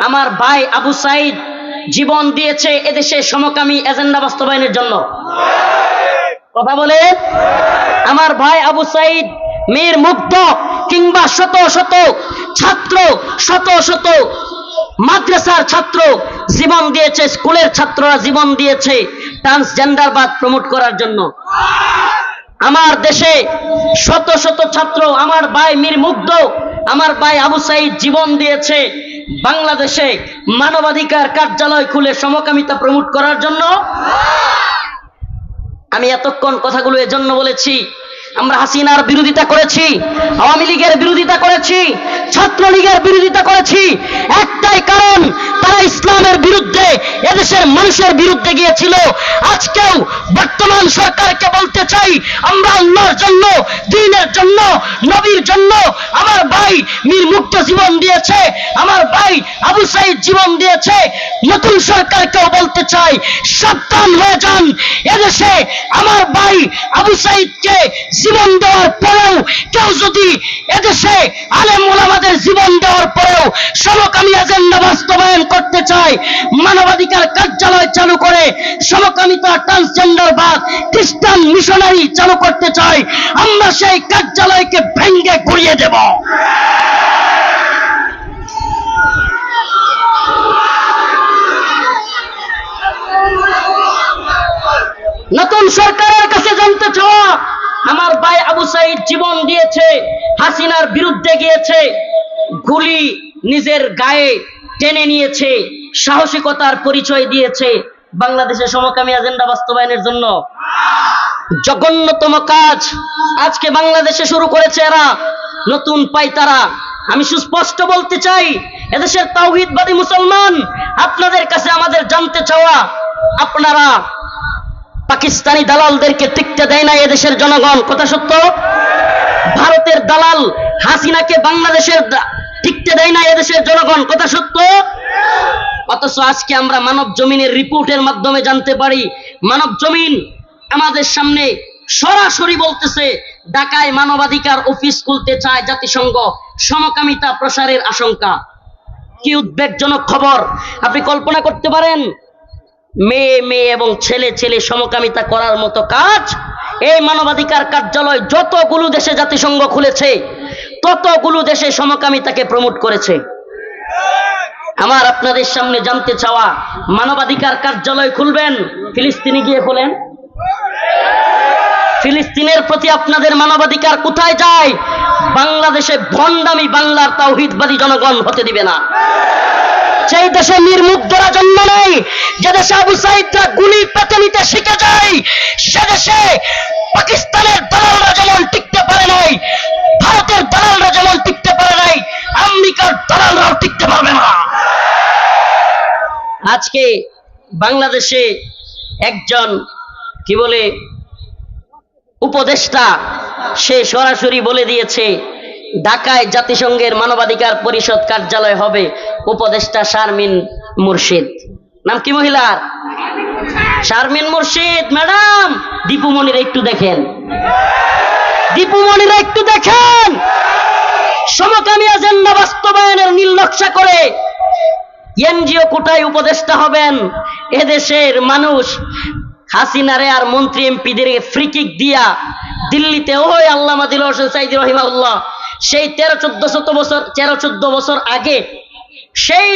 আমার ভাই আবু সাইদ জীবন দিয়েছে এদেশে সমকামী এজেন্ডা বাস্তবায়নের জন্য। কথা বলে, আমার ভাই আবু সাইদ মীর মুগ্ধ কিংবা শত শত ছাত্র, শত শত মাদ্রাসার ছাত্র জীবন দিয়েছে, স্কুলের ছাত্ররা জীবন দিয়েছে ট্রান্সজেন্ডারবাদ প্রমোট করার জন্য। আমার দেশে শত শত ছাত্র, আমার ভাই মীর মুগ্ধ, আমার ভাই আবু সাইদ জীবন দিয়েছে বাংলাদেশে মানবাধিকার কার্যালয় খুলে সমকামিতা প্রমোট করার জন্য। আমি এতক্ষণ কথাগুলো এজন্য বলেছি আমরা হাসিনার বিরোধিতা করেছি, আওয়ামী লীগের বিরোধিতা করেছি, ছাত্রলীগের বিরোধিতা করেছি, একটাই কারণ, তারা ইসলামের বিরুদ্ধে, এদেশের মানুষের বিরুদ্ধে গিয়েছিল। আজকেও বর্তমান সরকারকে বলতে চাই, আমরা আল্লাহর জন্য, দ্বীনের জন্য, নবীর জন্য, আমার ভাই মীর মুক্ত জীবন দিয়েছে, আমার ভাই আবু সাইদ জীবন দিয়েছে। নতুন সরকারকেও বলতে চাই, সাবধান হয়ে যান। এদেশে আমার ভাই আবু সাইদকে জীবন দেওয়ার পরেও কেউ যদি এদেশে আলেম ওলামাদের জীবন দেওয়ার পরেও সমকামী এজেন্ডা বাস্তবায়ন করতে চায়, মানবাধিকার কার্যালয় চালু করে সমকামিতা, ট্রান্সজেন্ডার বা খ্রিস্টান মিশনারি চালু করতে চায়, আমরা সেই কার্যালয়কে ভেঙ্গে গুড়িয়ে দেব। নতুন সরকারের কাছে জানতে চাওয়া, আমার ভাই আবু সাইদ জীবন দিয়েছে, হাসিনার বিরুদ্ধে গিয়েছে, গুলি নিজের গায়ে টেনে নিয়েছে, সাহসিকতার পরিচয় দিয়েছে বাংলাদেশের সমকামী এজেন্ডা বাস্তবায়নের জন্য। জঘন্যতম কাজ আজকে বাংলাদেশে শুরু করেছে এরা, নতুন পাইতারা। আমি সুস্পষ্ট বলতে চাই, এদেশের তাওহীদবাদী মুসলমান, আপনাদের কাছে আমাদের জানতে চাওয়া, আপনারা পাকিস্তানি দালালদেরকে টিকতে দেয় না এদেশের জনগণ, কথা সত্য? ভারতের দালাল হাসিনাকে বাংলাদেশের টিকতে দেয় না এদেশের জনগণ, কথা সত্য? অথচ আজকে আমরা মানব জমিনের রিপোর্টের মাধ্যমে জানতে পারি, মানব জমিন আমাদের সামনে সরাসরি বলতেছে ঢাকায় মানবাধিকার অফিস খুলতে চায় জাতিসংঘ, সমকামিতা প্রসারের আশঙ্কা। কি উদ্বেগজনক খবর! আপনি কল্পনা করতে পারেন, মেয়ে মেয়ে এবং ছেলে ছেলে সমকামিতা করার মতো কাজ এই মানবাধিকার কার্যালয় যতগুলো দেশে জাতিসংঘ খুলেছে ততগুলো দেশে সমকামিতাকে প্রমোট করেছে। আমার আপনাদের সামনে জানতে চাওয়া, মানবাধিকার কার্যালয় খুলবেন, ফিলিস্তিনে গিয়ে খোলেন। ফিলিস্তিনের প্রতি আপনাদের মানবাধিকার কোথায় যায়? বাংলাদেশে ভণ্ডামি বাংলার তাওহীদবাদী জনগণ হতে দিবে না। সেই দেশে নির্মুগ্ধরা জন্ম নেই, যে দেশে আবু সাইদরা গুলি পেতে নিতে শিখে যায়, সে দেশে পাকিস্তানের দালালরা যেমন টিকতে পারে নাই, ভারতের দালালরা যেমন টিকতে পারে নাই, আমেরিকার দালালরাও টিকতে পারবে না। আজকে বাংলাদেশে একজন কি বলে উপদেষ্টা, সে সরাসরি বলে দিয়েছে ঢাকায় জাতিসংঘের মানবাধিকার পরিষদ কার্যালয় হবে, উপদেষ্টা শারমিন মুর্শিদ। নাম কি মহিলার? শারমিন মুর্শিদ ম্যাডাম। দীপুমণিরা একটু দেখেন, দীপুমণিরা একটু দেখেন, সমকামী এজেন্ডা বাস্তবায়নের নীল নকশা করে এনজিও কোটায় উপদেষ্টা হবেন। এদেশের মানুষ হাসিনারে আর মন্ত্রী এমপিদের ফ্রি কিক দিয়া দিল্লিতে ওই আল্লামা দিলওয়ার হোসেন সাইদি রহিমাহুল্লাহ সেই 13-14 বছর আগে, সেই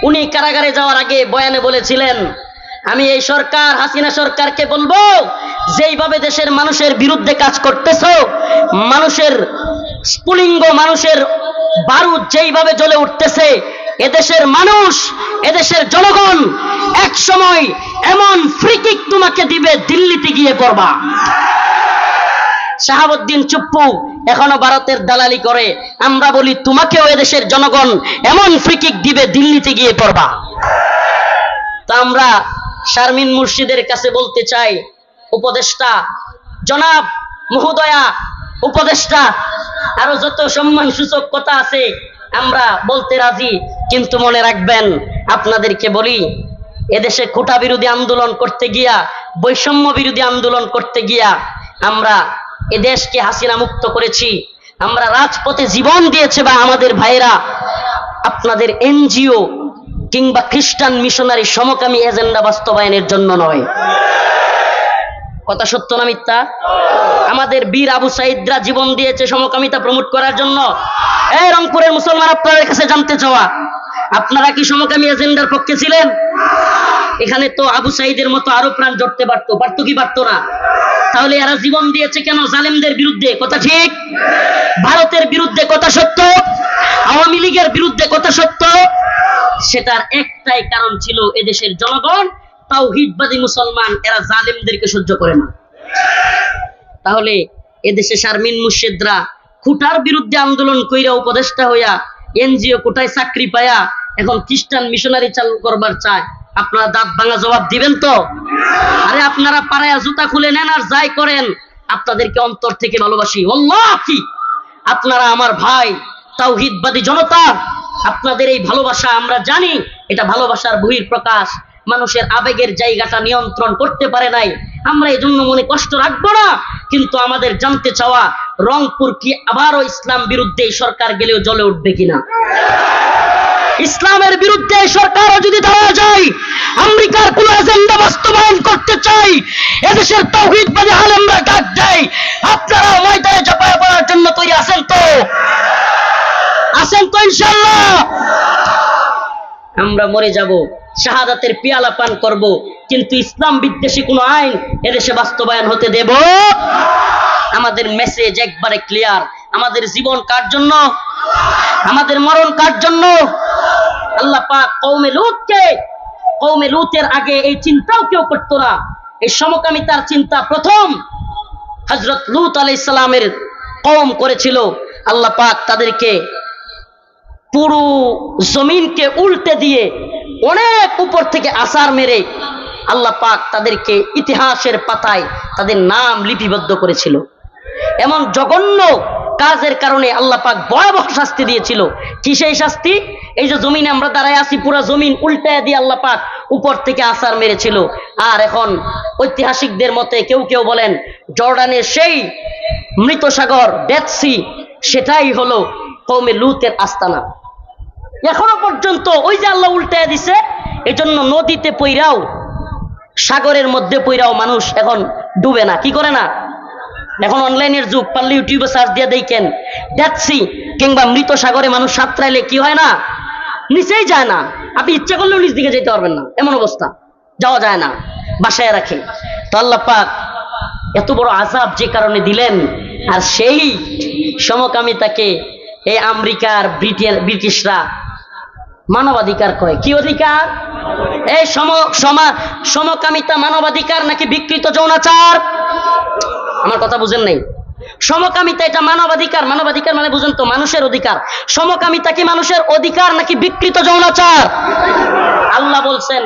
উনি কারাগারে যাওয়ার আগে বয়ানে বলেছিলেন, আমি এই সরকার হাসিনা সরকারকে বলবো, যেইভাবে দেশের মানুষের বিরুদ্ধে কাজ করতেছো, মানুষের স্ফুলিঙ্গ, মানুষের বারুদ যেইভাবে জ্বলে উঠতেছে, এদেশের মানুষ, এদেশের জনগণ এক সময় এমন ফ্রি কিক তোমাকে দিবে, দিল্লিতে গিয়ে করবা। শাহাবুদ্দিন চুপ্পু এখনো ভারতের দালালি করে, আমরা বলি তোমাকেও এদেশের জনগণ এমন ফ্রি কিক দিবে, দিল্লিতে গিয়ে পড়বা। তো আমরা শারমিন মুর্শিদের কাছে বলতে চাই, উপদেষ্টা জনাব মহোদয়া, উপদেষ্টা, আরো যত সম্মান সূচক কথা আছে আমরা বলতে রাজি, কিন্তু মনে রাখবেন, আপনাদেরকে বলি, এদেশে কোটা বিরোধী আন্দোলন করতে গিয়া, বৈষম্য বিরোধী আন্দোলন করতে গিয়া আমরা এদেশকে হাসিনা মুক্ত করেছি, আমরা রাজপথে জীবন দিয়েছে বা আমাদের ভাইরা, আপনাদের এনজিও কিংবা খ্রিস্টান মিশনারি সমকামী এজেন্ডা বাস্তবায়নের জন্য নয়। কথা সত্য না মিথ্যা? আমাদের বীর আবু সাইদরা জীবন দিয়েছে সমকামিতা প্রমোট করার জন্য। এই রংপুরের মুসলমান, আপনাদের কাছে জানতে চাওয়া, আপনারা কি সমকামী এজেন্ডার পক্ষে ছিলেন? এখানে তো আবু সাইদের মতো আরো প্রাণ জড়তে পারতো, পারতো কি পারতো না? তাহলে এরা জীবন দিয়েছে কেন? জালেমদের বিরুদ্ধে, কথা ঠিক? ভারতের বিরুদ্ধে, কথা সত্য? আওয়ামী লীগের বিরুদ্ধে, কথা সত্য? সেটার একটাই কারণ ছিল, এদেশের জনগণ তাওহীদবাদী মুসলমান, এরা জালেমদেরকে সহ্য করে না। তাহলে এদেশে শারমিন মুর্শিদরা খুঁটার বিরুদ্ধে আন্দোলন কইরা উপদেষ্টা হইয়া এনজিও কোটায় চাকরি পায়া এখন খ্রিস্টান মিশনারি চালু করবার চায়। আপনারা দাঁত ভাঙা জবাব দিবেন তো? আরে আপনারা পাড়ায় জুতা খুলে নেন আর যাই করেন, আপনাদেরকে অন্তর থেকে ভালোবাসি। ওয়াল্লাহি আপনারা আমার ভাই, তাওহীদবাদী জনতা, আপনাদের এই ভালোবাসা আমরা জানি এটা ভালোবাসার বহির প্রকাশ। মানুষের আবেগের জায়গাটা নিয়ন্ত্রণ করতে পারে নাই, আমরা এই জন্য মনে কষ্ট রাখবো না। কিন্তু আমাদের জানতে চাওয়া, রংপুর কি আবারও ইসলাম বিরুদ্ধে সরকার গেলেও জ্বলে উঠবে কিনা? ইসলামের বিরুদ্ধে সরকারও যদি দাঁড়া যায়, আমেরিকার কোন এজেন্ডা বাস্তবায়ন করতে চাই, এদেশের তাওহীদবাদী আলেমরা ডাক দেয়, আপনারা ময়দানে ঝাঁপায় পড়ার জন্য তৈরি আছেন তো? আছেন তো ইনশাআল্লাহ? আমরা মরে যাব, শাহাদাতের পিয়ালা পান করব, কিন্তু ইসলাম বিদ্বেষী কোন আইন এদেশে বাস্তবায়ন হতে দেব। আমাদের মেসেজ একবারে ক্লিয়ার, আমাদের জীবন কার জন্য, আমাদের মরণ কার জন্য? আল্লাহ পাক কওমে লূতের আগে এই চিন্তাও কেউ করতো না। এই সমকামিতার চিন্তা প্রথম হযরত লূত আলাইহিস সালামের কওম করেছিল। আল্লাহ পাক তাদেরকে পুরো জমিনকে উল্টে দিয়ে অনেক উপর থেকে আছাড় মেরে আল্লাহ পাক তাদেরকে ইতিহাসের পাতায় তাদের নাম লিপিবদ্ধ করেছিল। এমন জঘন্য কাজের কারণে আল্লাহ পাক ভয়াবহ শাস্তি দিয়েছিল। কি সেই শাস্তি? এই যে জমিনে আমরা দাঁড়ায় আছি, পুরো জমিন উল্টায় দিয়ে আল্লাহ পাক উপর থেকে আছাড় মেরেছিল। আর এখন ঐতিহাসিকদের মতে কেউ কেউ বলেন জর্ডানের সেই মৃত সাগর ডেড সি, সেটাই হলো কওমে লূতের আস্তানা। এখনো পর্যন্ত ওই যে আল্লাহ উল্টায় দিছে, এজন্য নদীতে পইরাও, সাগরের মধ্যে পইরাও মানুষ এখন ডুবে না। কি করে না? এখন অনলাইনের যুগ, পারলে ইউটিউবে সার্চ দিয়ে দেখেন, ডেড সি কিংবা মৃত সাগরে মানুষ সাঁতরাইলে কি হয় না? নিচেই যায় না। আপনি ইচ্ছা করলেও নিচ দিকে যেতে পারবেন না, এমন অবস্থা, যাওয়া যায় না, বাসায় রাখে। তো আল্লাহ পাক এত বড় আযাব যে কারণে দিলেন, আর সেই সমকামিতাকে এই আমেরিকার ব্রিটিশরা মানবাধিকার কয়। কি অধিকার? এই সমকামিতা মানবাধিকার নাকি বিকৃত যৌনাচার? আমার কথা বুঝেন নাই? সমকামিতা এটা মানবাধিকার। মানবাধিকার মানে বুঝেন তো, মানুষের অধিকার। সমকামিতা কি মানুষের অধিকার নাকি বিকৃত যৌনাচার? আল্লাহ বলছেন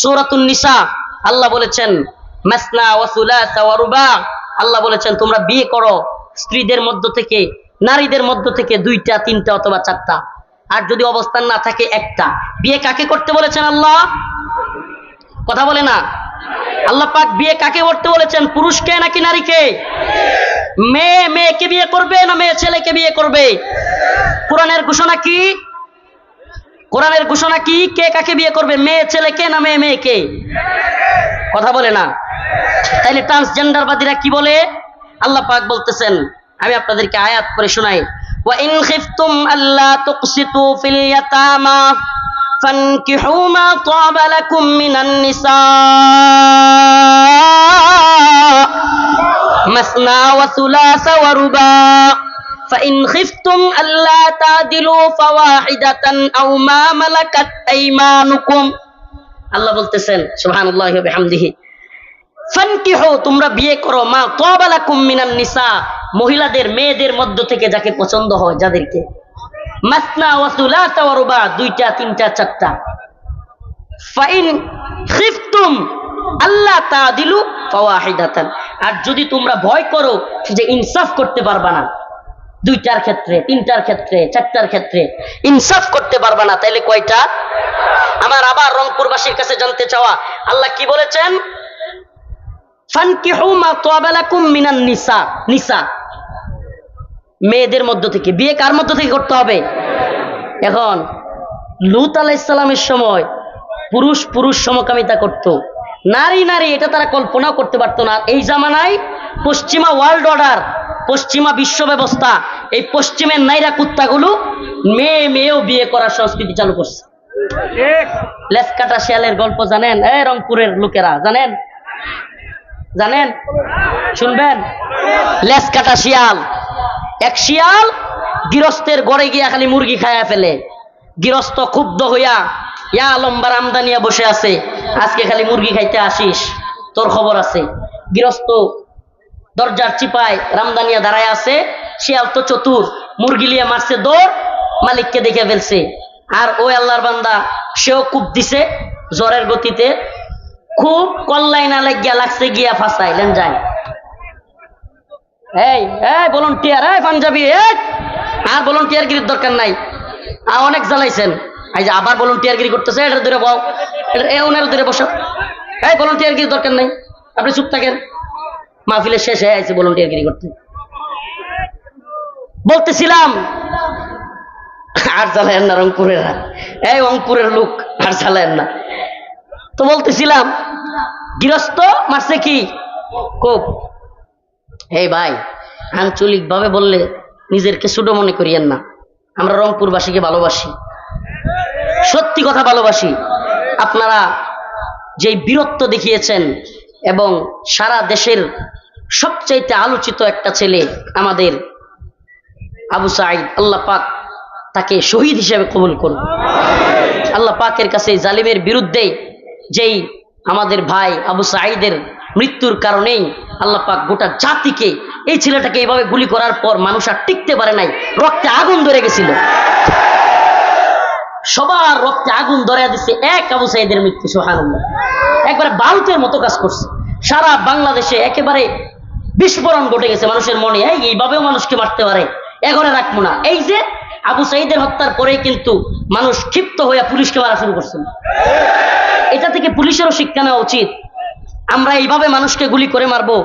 সূরাতুন নিসা, আল্লাহ বলেছেন মাসনা ওয়া সুলাসা ওয়া রুবা, আল্লাহ বলেছেন তোমরা বিয়ে করো স্ত্রীদের মধ্য থেকে, নারীদের মধ্য থেকে 2টা 3টা অথবা 4টা, আর যদি অবস্থান না থাকে একটা। বিয়ে কাকে করতে বলেছেন আল্লাহ? কথা বলে না। আল্লাহ পাক বিয়ে কাকে করতে বলেছেন? পুরুষকে নাকি নারীকে? মেয়ে মেয়েকে বিয়ে করবে না মেয়ে ছেলেকে বিয়ে করবে? কোরআনের ঘোষণা কি? কোরআনের ঘোষণা কি? কে কাকে বিয়ে করবে? মেয়ে ছেলেকে না মেয়ে মেয়েকে? কথা বলে না। তাইলে ট্রান্সজেন্ডারবাদীরা কি বলে? আল্লাহ পাক বলতেছেন, আমি আপনাদেরকে আয়াত পড়ে শোনাই, ওয়া ইন খিফতুম আল্লা তুকসিতু ফিল ইয়াতামা ফানকিহু মা তাবা লাকুম মিনান নিসা মাসনা ওয়া সুলাসা ওয়া রুবা ফাইন খিফতুম আল্লা তাদিলু ফাওয়াহিদাতান আও মা মালাকাত আইমানুকুম। আল্লাহ বলতেছেন সুবহানাল্লাহি ওয়া বিহামদিহি, ফানকিহু তোমরা বিয়ে করো, মা তাবা লাকুম মিনান নিসা মহিলাদের মেয়েদের মধ্য থেকে যাকে পছন্দ হয়, যাদেরকে, মাসনা ওয়া সুলাসা ওয়া রুবা 2টা 3টা 4টা। ফাইন খিফতুম আল্লাহ তাদিলু ফাওয়াহিদাতান, আর যদি তোমরা ভয় করো যে ইনসাফ করতে পারবা না, 2টার ক্ষেত্রে 3টার ক্ষেত্রে 4টার ক্ষেত্রে ইনসাফ করতে পারবা না, তাইলে কয়টা? আমার আবার রংপুরবাসীর কাছে জানতে চাওয়া, আল্লাহ কি বলেছেন? ফানকিহু মা তাবা লাকুম মিনান নিসা, নিসা মেয়েদের মধ্য থেকে। বিয়ে কার মধ্য থেকে করতে হবে? এখন লূত আলাইহিস সালামের সময় পুরুষ পুরুষ সমকামিতা করত, নারী নারী এটা তারা কল্পনাও করতে পারতো না। এই জামানায় পশ্চিমা ওয়ার্ল্ড অর্ডার, পশ্চিমা বিশ্ব ব্যবস্থা, এই পশ্চিমের নাইরা কুত্তাগুলো মেয়ে মেয়েও বিয়ে করার সংস্কৃতি চালু করছে। লেজ কাটা শিয়ালের গল্প জানেন? এই রংপুরের লোকেরা জানেন? জানেন? শুনবেন? লেজ কাটা শিয়াল, এক শিয়াল গৃহস্থের ঘরে গিয়া খালি মুরগি খায়া ফেলে। গৃহস্থ ক্ষুব্ধ হইয়া, ইয়া লম্বার আমদানিয়া বসে আছে, আজকে খালি মুরগি খাইতে আসিস, তোর খবর আছে। গৃহস্থ দরজার চিপায় রামদানিয়া দাঁড়ায় আছে, শিয়াল তো চতুর, মুরগি লিয়ে মারছে দৌড়, মালিককে দেখে ফেলছে। আর ওই আল্লাহর বান্দা সেও কূপ দিছে জ্বরের গতিতে, খুব কল্লাই না লাগিয়া লাগছে গিয়া ফাঁসাই লেনজায়। এই এই ভলান্টিয়ার, এই পাঞ্জাবি, এই আর ভলান্টিয়ার গিরির দরকার নাই, আর অনেক জ্বালাইছেন, এই যে আবার ভলান্টিয়ার গিরি করতেছে, এটা দূরে বও, ওনার দূরে বসো, এই ভলান্টিয়ার গিরির দরকার নাই, আপনি চুপ থাকেন। মাহফিলের শেষ হয়ে আছে ভলান্টিয়ার গিরি করতে। বলতেছিলাম আর জ্বালায়েন না রংপুরেরা, এই রংপুরের লোক আর জ্বালায়েন না। তো বলতেছিলাম গৃহস্থ মারছে কি কোপ। এই ভাই, আঞ্চলিক ভাবে বললে নিজেরকে ছোট মনে করিয়েন না, আমরা রংপুরবাসীকে ভালোবাসি, সত্যি কথা ভালোবাসি। আপনারা যেই বীরত্ব দেখিয়েছেন এবং সারা দেশের সবচাইতে আলোচিত একটা ছেলে আমাদের আবু সাঈদ, আল্লাহ পাক তাকে শহীদ হিসেবে কবুল করুন। আল্লাহ পাকের কাছে জালিমের বিরুদ্ধে যেই আমাদের ভাই আবু সাঈদের মৃত্যুর কারণেই আল্লাহ পাক গোটা জাতিকে, এই ছেলেটাকে এইভাবে গুলি করার পর মানুষ আর টিকতে পারে নাই, রক্তে আগুন ধরে গেছিল, সবার রক্তে আগুন ধরে দিচ্ছে এক আবু সাঈদের মৃত্যু। সুবহানাল্লাহ, একবারে বারুদের মতো কাজ করছে, সারা বাংলাদেশে একেবারে বিস্ফোরণ ঘটে গেছে মানুষের মনে, এইভাবেও মানুষকে মারতে পারে, এগরে রাখবো না। এই যে আবু সাঈদের হত্যার পরেই কিন্তু মানুষ ক্ষিপ্ত হয়ে পুলিশকে মারা শুরু করছে। এটা থেকে পুলিশেরও শিক্ষা নেওয়া উচিত। আমরা এইভাবে মানুষকে গুলি করে মারবো,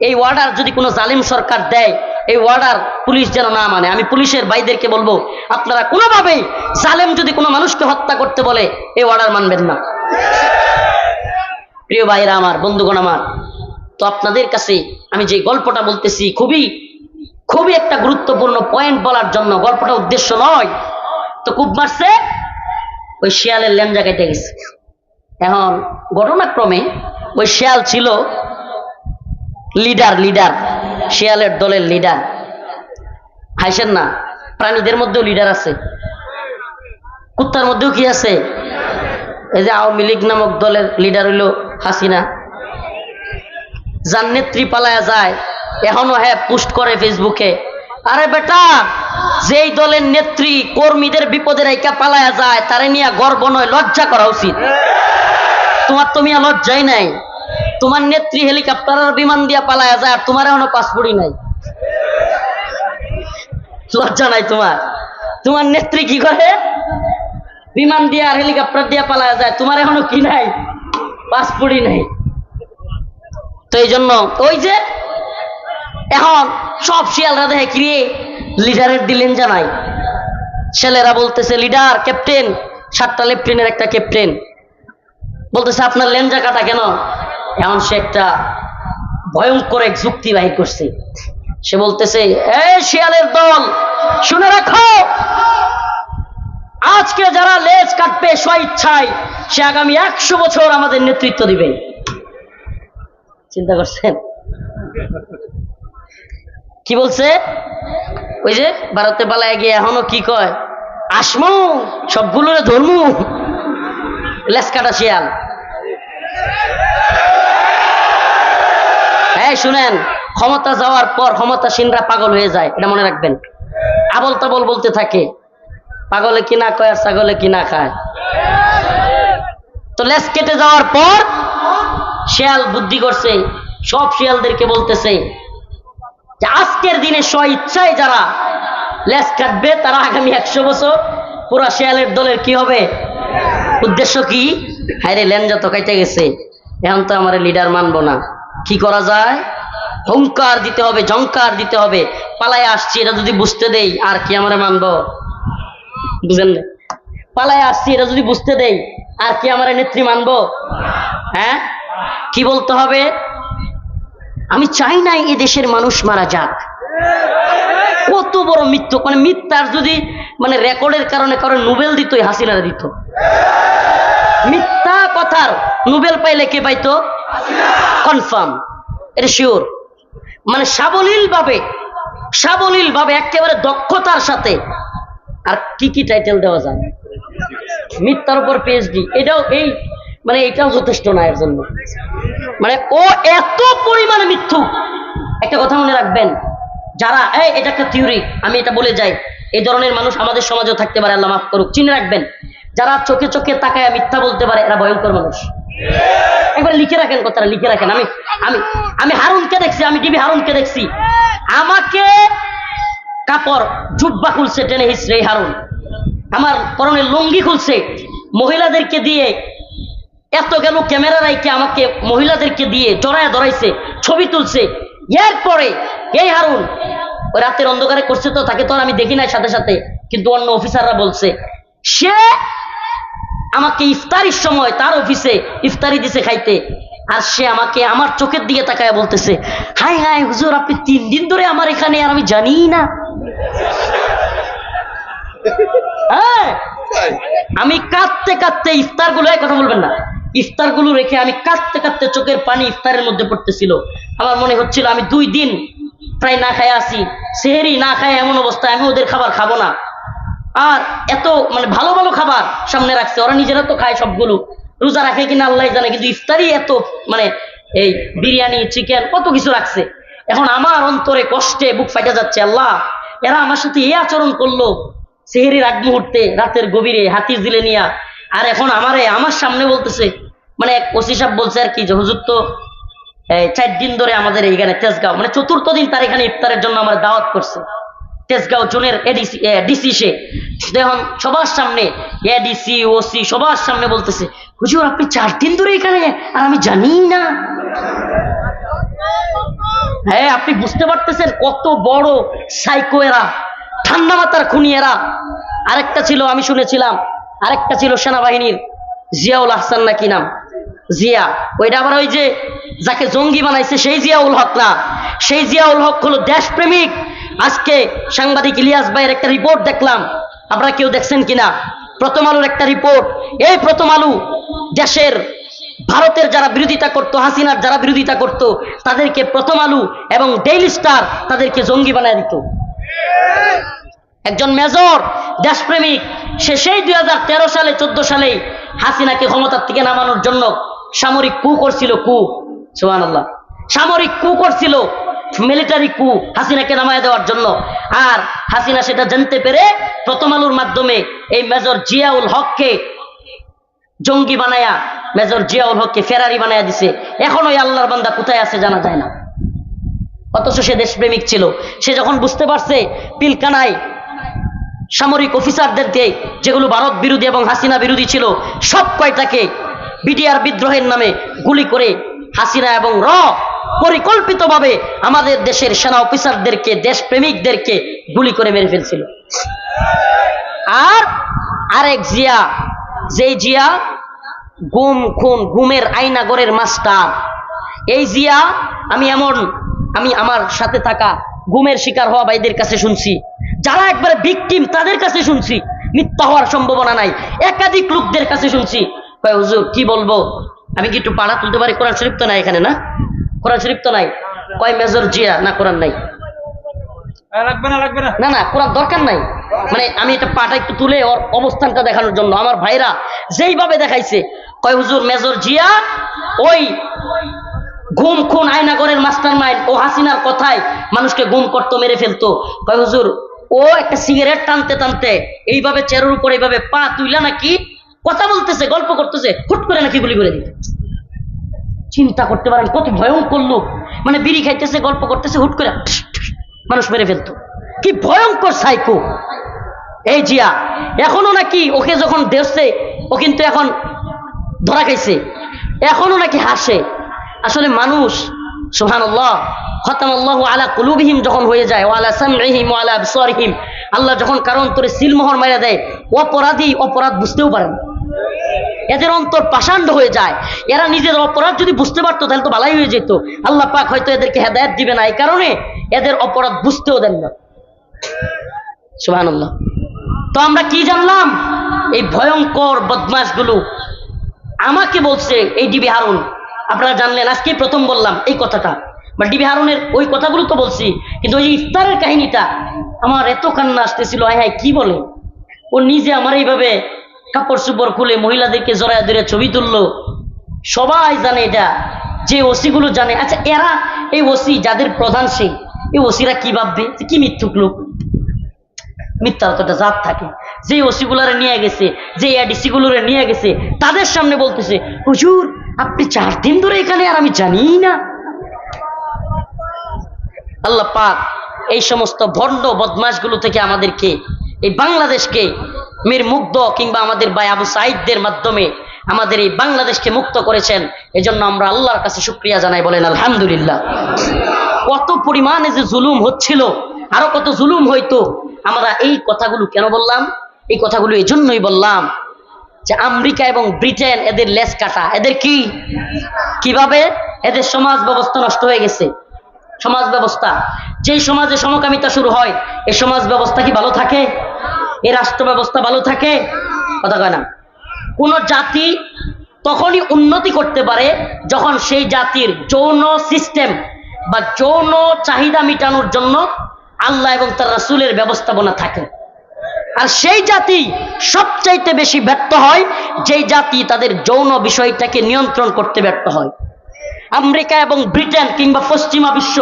এই অর্ডার যদি কোনো জালিম সরকার দেয়, এই অর্ডার পুলিশ যেন না মানে। আমি পুলিশের ভাইদেরকে বলবো, আপনারা কোনোভাবেই জালেম যদি কোনো মানুষকে হত্যা করতে বলে এই অর্ডার মানবেন না। প্রিয় ভাইরা আমার, বন্ধুগণ আমার, তো আপনাদের কাছে আমি যে গল্পটা বলতেছি খুবই খুবই একটা গুরুত্বপূর্ণ পয়েন্ট বলার জন্য, গল্পটা উদ্দেশ্য নয়। তো কূপ মারছে, ওই শিয়ালের লেঞ্জা কেটে গেছে। এখন ঘটনাক্রমে ওই শিয়াল ছিল লিডার, শিয়ালের দলের লিডার। হাসেন না, প্রাণীদের মধ্যেও লিডার আছে, কুত্তার মধ্যেও কি আছে? এই যে আওয়ামী লীগ নামক দলের লিডার হইল হাসিনা, যার নেত্রী পালায়া যায়, এখনো হ্যাঁ পোস্ট করে ফেসবুকে, আরে বেটা, যেই দলের নেত্রী কর্মীদের বিপদে রেখা পালায়া যায়, তারে নিয়ে গর্ব নয়, লজ্জা করা উচিত। তোমার তো মিয়া লজ্জাই নাই, তোমার নেত্রী হেলিকপ্টার আর বিমান দিয়া পালায়া যায়, আর তোমার এখনো পাসপোর্টই নাই, লজ্জা নাই তোমার? তোমার নেত্রী কি করে? বিমান দিয়া আর হেলিকপ্টার দিয়া পালায়া যায়, তোমার এখনো কি নাই? পাসপোর্টই নাই। তো এই জন্য ওই যে এখন সব শিয়ালরা দেখে কি লিডারের দিলেন জানাই, ছেলেরা বলতেছে লিডার, ক্যাপ্টেন, 7টা লেফটেন্যান্টের একটা ক্যাপ্টেন, বলতেছে আপনার লেঞ্জা কাটা কেন? এখন সে একটা ভয়ঙ্কর এক যুক্তি বাহির করছে। সে বলতেছে, এই শিয়ালের দল, শুনে রাখো, আজকে যারা লেজ কাটবে স্বইচ্ছায়, সে আগামী 100 বছর আমাদের নেতৃত্ব দিবে। চিন্তা করছেন কি বলছে? ওই যে ভারতে পালায় গিয়ে এখনো কি কয়, আসমু সবগুলো ধর্মু, লেজ কাটা শিয়াল। হ্যাঁ শুনেন, ক্ষমতা যাওয়ার পর ক্ষমতাসীনরা পাগল হয়ে যায়, এটা মনে রাখবেন। আবল তাবল বলতে থাকে, পাগলে কি না কয় আর ছাগলে কি না খায়। তো লেজ কেটে যাওয়ার পর শিয়াল বুদ্ধি করছে, সব শিয়ালদেরকে বলতেছে যে আজকের দিনে স্ব ইচ্ছায় যারা লেজ কাটবে, তারা আগামী 100 বছর পুরা শিয়ালের দলের কি হবে? উদ্দেশ্য কি? হায়রে লেঞ্জা তো কাইতে গেছে, এখন তো আমার লিডার মানবো না, কি করা যায়? হুঙ্কার দিতে হবে, ঝংকার দিতে হবে, পালায় আসছি এটা যদি বুঝতে দেই আর কি আমারে মানবো? বুঝেন না? পালায় আসছি এটা যদি বুঝতে দেই আর কি আমারে নেত্রী মানবো? হ্যাঁ, কি বলতে হবে? আমি চাই না এই দেশের মানুষ মারা যাক। কত বড় মিথ্য, মানে মিথ্যার যদি মানে রেকর্ডের কারণে কারণ নোবেল দিত, হাসিনারা দিত। মিথ্যা কথার নোবেল পাইলে কে পাইতো? কনফার্ম, এটা শিওর। মানে সাবলীল ভাবে একেবারে দক্ষতার সাথে। আর কি কি টাইটেল দেওয়া যায়? মিথ্যার উপর পিএইচডি, এটাও এটাও যথেষ্ট না এর জন্য। মানে ও এত পরিমাণে মিথ্যুক, একটা কথা মনে রাখবেন, যারা এটা একটা থিওরি, আমি এটা বলে যাই, এই ধরনের মানুষ আমাদের সমাজেও থাকতে পারে, আল্লাহ মাফ করুক। চিনে রাখবেন, যারা চোখে চোখে তাকায় মিথ্যা বলতে পারে এরা ভয়ঙ্কর মানুষ। একবার লিখে রাখেন কথাটা, লিখে রাখেন। আমি আমি আমি হারুনকে দেখছি, আমি টিভি হারুনকে দেখছি, আমাকে কাপড় জুব্বা খুলছে টেনে হিসড়ে হারুন, আমার পরনের লুঙ্গি খুলছে, মহিলাদেরকে দিয়ে এত গেল ক্যামেরা রাইকে আমাকে মহিলাদেরকে দিয়ে জড়ায় ধরাইছে, ছবি তুলছে। এরপরে এই হারুন ওই রাতের অন্ধকারে করছে, তো তাকে তো আর আমি দেখি নাই সাথে সাথে, কিন্তু অন্য অফিসাররা বলছে সে আমাকে ইফতারির সময় তার অফিসে ইফতারি দিছে খাইতে, আর সে আমাকে আমার চোখের দিকে তাকায় বলতেছে, হাই হাই হুজুর আপনি 3 দিন ধরে আমার এখানে আর আমি জানি না। হ্যাঁ, আমি কাঁদতে কাঁদতে ইফতার গুলো, কথা বলবেন না, ইফতার গুলো রেখে আমি কাঁদতে কাঁদতে চোখের পানি ইফতারের মধ্যে পড়তেছিল। আমার মনে হচ্ছিল আমি 2 দিন প্রায় না খায় আসি, সেহেরি না খায় এমন অবস্থায় আমি ওদের খাবার খাবো না। আর এত মানে ভালো ভালো খাবার সামনে রাখছে, ওরা নিজেরা তো খায় সবগুলো, রোজা রাখে কিনা আল্লাহ জানে, কিন্তু ইফতারি এত মানে এই বিরিয়ানি চিকেন কত কিছু রাখছে। এখন আমার অন্তরে কষ্টে বুক ফাইটা যাচ্ছে, আল্লাহ এরা আমার সাথে এই আচরণ করলো সেহেরির আগ মুহূর্তে রাতের গভীরে হাতির দিলে নিয়া, আর এখন আমার সামনে বলতেছে, মানে ওসি সাহেব বলছে আর কি যে হুজুর তো 4 দিন ধরে আমাদের এইখানে তেজগাঁও, মানে 4র্থ দিন তার এখানে ইফতারের জন্য আমার দাওয়াত করছে, তেজগাঁও জোনের ডিসি সে, দেখুন সবার সামনে এডিসি ওসি সবার সামনে বলতেছে, হুজুর আপনি 4 দিন ধরে এখানে আর আমি জানি না। হ্যাঁ, আপনি বুঝতে পারতেছেন কত বড় সাইকো এরা, ঠান্ডা মাথার খুনি এরা। আরেকটা ছিল, আমি শুনেছিলাম আরেকটা ছিল সেনাবাহিনীর জিয়াউল আহসান নাকি নাম, জিয়া, ওইটা আবার ওই যে যাকে জঙ্গি বানাইছে সেই জিয়াউল হক না, সেই জিয়াউল হক হলো দেশপ্রেমিক। আজকে সাংবাদিক ইলিয়াস ভাইয়ের একটা রিপোর্ট দেখলাম, আপনারা কেউ দেখছেন কিনা, প্রথম আলোর একটা রিপোর্ট। এই প্রথম আলো দেশের ভারতের যারা বিরোধিতা করত, হাসিনার যারা বিরোধিতা করত, তাদেরকে প্রথম আলো এবং ডেইলি স্টার তাদেরকে জঙ্গি বানায় দিত। একজন মেজর দেশপ্রেমিক, সে সেই 2013 সালে 14 সালে হাসিনাকে ক্ষমতার থেকে নামানোর জন্য সামরিক কু করছিল, কু, সুবহানাল্লাহ, সামরিক কু করছিল, মিলিটারি কু হাসিনাকে নামায় দেওয়ার জন্য। আর হাসিনা সেটা জানতে পেরে প্রথম আলোর মাধ্যমে এই মেজর জিয়াউল হককে জঙ্গি বানায়া, মেজর জিয়াউল হককে ফেরারি বানায়া দিছে। এখন ওই আল্লাহর বান্দা কোথায় আছে জানা যায় না, অথচ সে দেশপ্রেমিক ছিল। সে যখন বুঝতে পারছে পিলকানায় সামরিক অফিসারদেরকে, যেগুলো ভারত বিরোধী এবং হাসিনা বিরোধী ছিল, সব কয়টাকে বিডিআর বিদ্রোহের নামে গুলি করে হাসিনা এবং পরিকল্পিতভাবে আমাদের দেশের সেনা অফিসারদেরকে, দেশপ্রেমিকদেরকে গুলি করে মেরে ফেলছিল। আর আরেক জিয়া, যেই জিয়া গুম খুন, গুমের আয়নাগরের মাস্টার, এই জিয়া আমি আমার সাথে থাকা গুমের শিকার হওয়া ভাইদের কাছে শুনছি, যারা একবারে ভিকটিম তাদের কাছে শুনছি, মিথ্যা হওয়ার সম্ভাবনা নাই, একাধিক লোকদের কাছে শুনছি। কয় হুজুর কি বলবো, আমি কি একটু পাড়া তুলতে পারি? কোরআন শরীফ তো নাই এখানে, না কোরআন শরীফ তো নাই। কয় মেজর জিয়া, না কোরআন নাই, না না কোরআন দরকার নাই, মানে আমি এটা পাটা একটু তুলে ওর অবস্থানটা দেখানোর জন্য। আমার ভাইরা যেইভাবে দেখাইছে, কয় হুজুর মেজর জিয়া ওই গুম খুন আয়নাগরের মাস্টার মাইন্ড, ও হাসিনার কথায় মানুষকে গুম করতো, মেরে ফেলতো। কয় হুজুর ও একটা সিগারেট টানতে টানতে এইভাবে চেয়ারের উপর এইভাবে পা তুইলা নাকি কথা বলতেছে, গল্প করতেছে, হুট করে নাকি গুলি করে দিত। চিন্তা করতে পারেন কত ভয়ঙ্কর লোক, মানে বিড়ি খাইতেছে, গল্প করতেছে, হুট করে মানুষ মেরে ফেলতো। কি ভয়ঙ্কর সাইকো এই জিয়া। এখনো নাকি ওকে যখন দেখছে, ও কিন্তু এখন ধরা খাইছে, এখনো নাকি হাসে। আসলে মানুষ সুবহানাল্লাহ, খতামাল্লাহু আলা কুলুবিহিম যখন হয়ে যায়, ওয়া আলা সামইহিম ওয়া আলা আবসারিহিম, আল্লাহ যখন কারণ তোরে সিলমোহর মাইরা দেয়, অপরাধী অপরাধ বুঝতেও পারে না, এদের অন্তর পাষাণ্ড হয়ে যায়। এরা নিজেদের অপরাধ যদি বুঝতে পারতো তাহলে তো ভালোই হয়ে যেত। আল্লাহ পাক হয়তো এদেরকে হেদায়েত দিবে না, এই কারণে এদের অপরাধ বুঝতেও দেন না। সুবহানাল্লাহ। তো আমরা কি জানলাম, এই ভয়ঙ্কর বদমাশগুলো আমাকে বলছে এই ডিবি হারুন, আপনারা জানলেন, আজকে প্রথম বললাম এই কথাটা, বা ডিবি হারুনের ওই কথাগুলো তো বলছি, কিন্তু ওই ইফতারের কাহিনীটা আমার এত কান্না আসতেছিল, হায় হায় কি বলে, ও নিজে আমার এইভাবে কাপড় চোপড় খুলে মহিলাদেরকে জড়ায় ধরে ছবি তুললো, সবাই জানে এটা যে ওসিগুলো জানে, আচ্ছা এরা এই ওসি যাদের প্রধান সেই এই ওসিরা কি ভাববে কি মিথ্যুক লোক, মিথ্যার তো একটা জাত থাকে। যে ওসিগুলারে নিয়ে গেছে, যে এডিসি গুলোরে নিয়ে গেছে, তাদের সামনে বলতেছে হুজুর আপনি 4 দিন ধরে এখানে আর আমি জানি না। আল্লাহ পাক এই সমস্ত ভণ্ড বদমাশগুলো থেকে আমাদেরকে, এই বাংলাদেশকে মীর মুগ্ধ কিংবা আমাদের ভাই আবু সাইদদের মাধ্যমে আমাদের এই বাংলাদেশকে মুক্ত করেছেন। এজন্য আমরা আল্লাহর কাছে শুকরিয়া জানাই, বলেন আলহামদুলিল্লাহ। কত পরিমাণে যে জুলুম হচ্ছিল, আরো কত জুলুম হইতো। আমরা এই কথাগুলো কেন বললাম? এই কথাগুলো এই জন্যই বললাম যে আমেরিকা এবং ব্রিটেন এদের লেজ কাটা, এদের কিভাবে এদের সমাজ ব্যবস্থা নষ্ট হয়ে গেছে। সমাজ ব্যবস্থা, যেই সমাজে সমকামিতা শুরু হয় এই সমাজ ব্যবস্থা কি ভালো থাকে? এই রাষ্ট্র ব্যবস্থা ভালো থাকে? কথা কয় না। কোন জাতি তখনই উন্নতি করতে পারে যখন সেই জাতির যৌন সিস্টেম বা যৌন চাহিদা মেটানোর জন্য আল্লাহ এবং তার রাসূলের ব্যবস্থাপনা থাকে। আর সেই জাতি সবচাইতে বেশি ব্যর্থ হয় যেই জাতি তাদের যৌন বিষয়টাকে নিয়ন্ত্রণ করতে ব্যর্থ হয়। আমেরিকা এবং ব্রিটেন কিংবা পশ্চিমা বিশ্ব,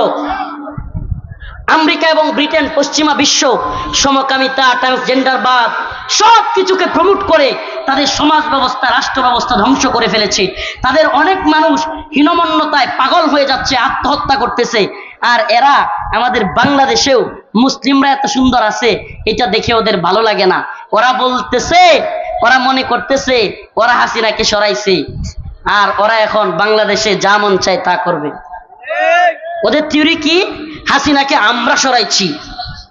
আমেরিকা এবং ব্রিটেন পশ্চিমা বিশ্ব সমকামিতা, ট্রান্সজেন্ডারবাদ সব কিছুকে প্রমোট করে তাদের সমাজ ব্যবস্থা, রাষ্ট্র ব্যবস্থা ধ্বংস করে ফেলেছে। তাদের অনেক মানুষ হীনমন্যতায় পাগল হয়ে যাচ্ছে, আত্মহত্যা করতেছে। আর এরা আমাদের বাংলাদেশেও মুসলিমরা এত সুন্দর আছে এটা দেখে ওদের ভালো লাগে না। ওরা বলতেছে, ওরা মনে করতেছে ওরা হাসিনাকে সরাইছে আর ওরা এখন বাংলাদেশে যা মন চায় তা করবে। ওদের থিওরি কি? হাসিনাকে আমরা সরাইছি।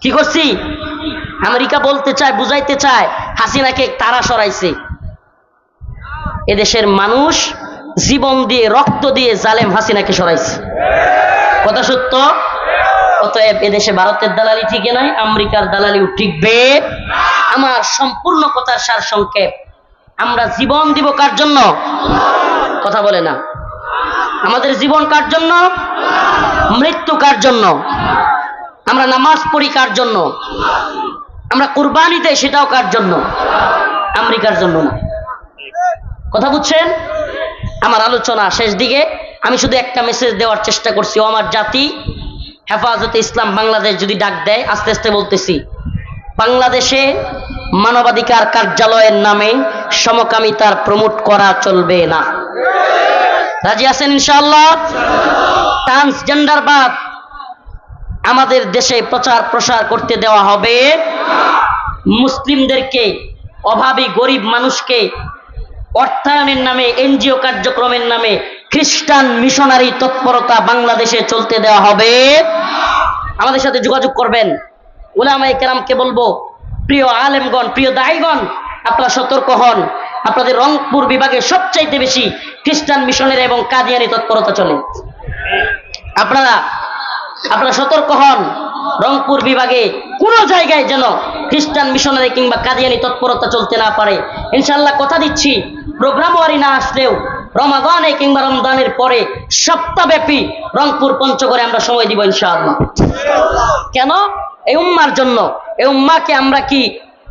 কি করছি? আমেরিকা বলতে চায়, বুঝাইতে চায় হাসিনাকে তারা সরাইছে। এদেশের মানুষ জীবন দিয়ে, রক্ত দিয়ে জালেম হাসিনাকে সরাইছে। কথা সত্য। অতএব এদেশে ভারতের দালালি ঠিকই নয়, আমেরিকার দালালিও টিকবে। আমার সম্পূর্ণ কথার সার সংক্ষেপ, আমরা জীবন দিব কার জন্য? কথা বলে না। আমাদের জীবন কার জন্য? মৃত্যু কার জন্য? আমরা নামাজ পড়ি কার জন্য? আমরা কুরবানি দেই সেটাও কার জন্য? আমেরিকার জন্য না। কথা বুঝছেন? আমার আলোচনা শেষ দিকে আমি শুধু একটা মেসেজ দেওয়ার চেষ্টা করছি। ও আমার জাতি, হেফাজতে ইসলাম বাংলাদেশ যদি ডাক দেয়, আস্তে আস্তে বলতেছি, বাংলাদেশে মানবাধিকার কার্যালয়ের নামে সমকামিতার প্রমোট করা চলবে না। রাজি আছেন ইনশাআল্লাহ? ট্রান্সজেন্ডারবাদ আমাদের দেশে প্রচার প্রসার করতে দেওয়া হবে। মুসলিমদেরকে, অভাবী গরিব মানুষকে অর্থায়নের নামে, এনজিও কার্যক্রমের নামে খ্রিস্টান মিশনারি তৎপরতা বাংলাদেশে চলতে দেওয়া হবে। আমাদের সাথে যোগাযোগ করবেন। উলামায়ে কেরামকে বলবো, প্রিয় আলেমগণ, প্রিয় দায়ীগণ, আপনারা সতর্ক হন। আপনাদের রংপুর বিভাগে সবচাইতে বেশি খ্রিস্টান মিশনের এবং কাদিয়ানি তৎপরতা চলে। আপনারা সতর্ক হন। রংপুর বিভাগে কোনো জায়গায় যেন খ্রিস্টান মিশনারি কিংবা কাদিয়ানি তৎপরতা চলতে না পারে। ইনশাআল্লাহ কথা দিচ্ছি, প্রোগ্রাম ওয়ারি না আসলেও রমাদানে কিংবা রমজানের পরে সপ্তাহব্যাপী রংপুর পঞ্চগড়ে আমরা সময় দিব ইনশাআল্লাহ। কেন? এই উম্মার জন্য। এই উম্মাকে আমরা কি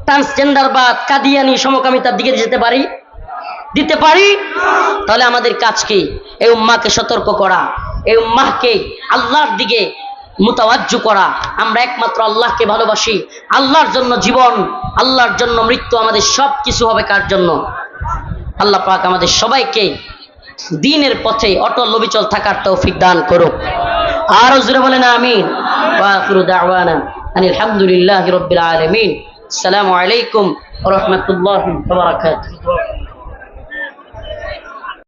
ট্রান্সজেন্ডারবাদ, কাদিয়ানি, সমকামিতার দিকে দিতে পারি? তাহলে আমাদের কাজ কি? এই উম্মাকে সতর্ক করা, এই উম্মাহকে আল্লাহর দিকে মুতাওয়াজ্জু করা। আমরা একমাত্র আল্লাহকে ভালোবাসি, আল্লাহর জন্য জীবন, আল্লাহর জন্য মৃত্যু। আমাদের সব কিছু হবে কার জন্য? আল্লাহ পাক আমাদের সবাইকে দ্বীনের পথে অটল অবিচল থাকার তৌফিক দান করুক। আর জোরে বলেন আমিন। ওয়া আখিরু দাওয়ানা আলহামদুলিল্লাহি রাব্বিল আলামিন। আসসালামু আলাইকুম ওয়া রাহমাতুল্লাহি ওয়া বারাকাতুহু।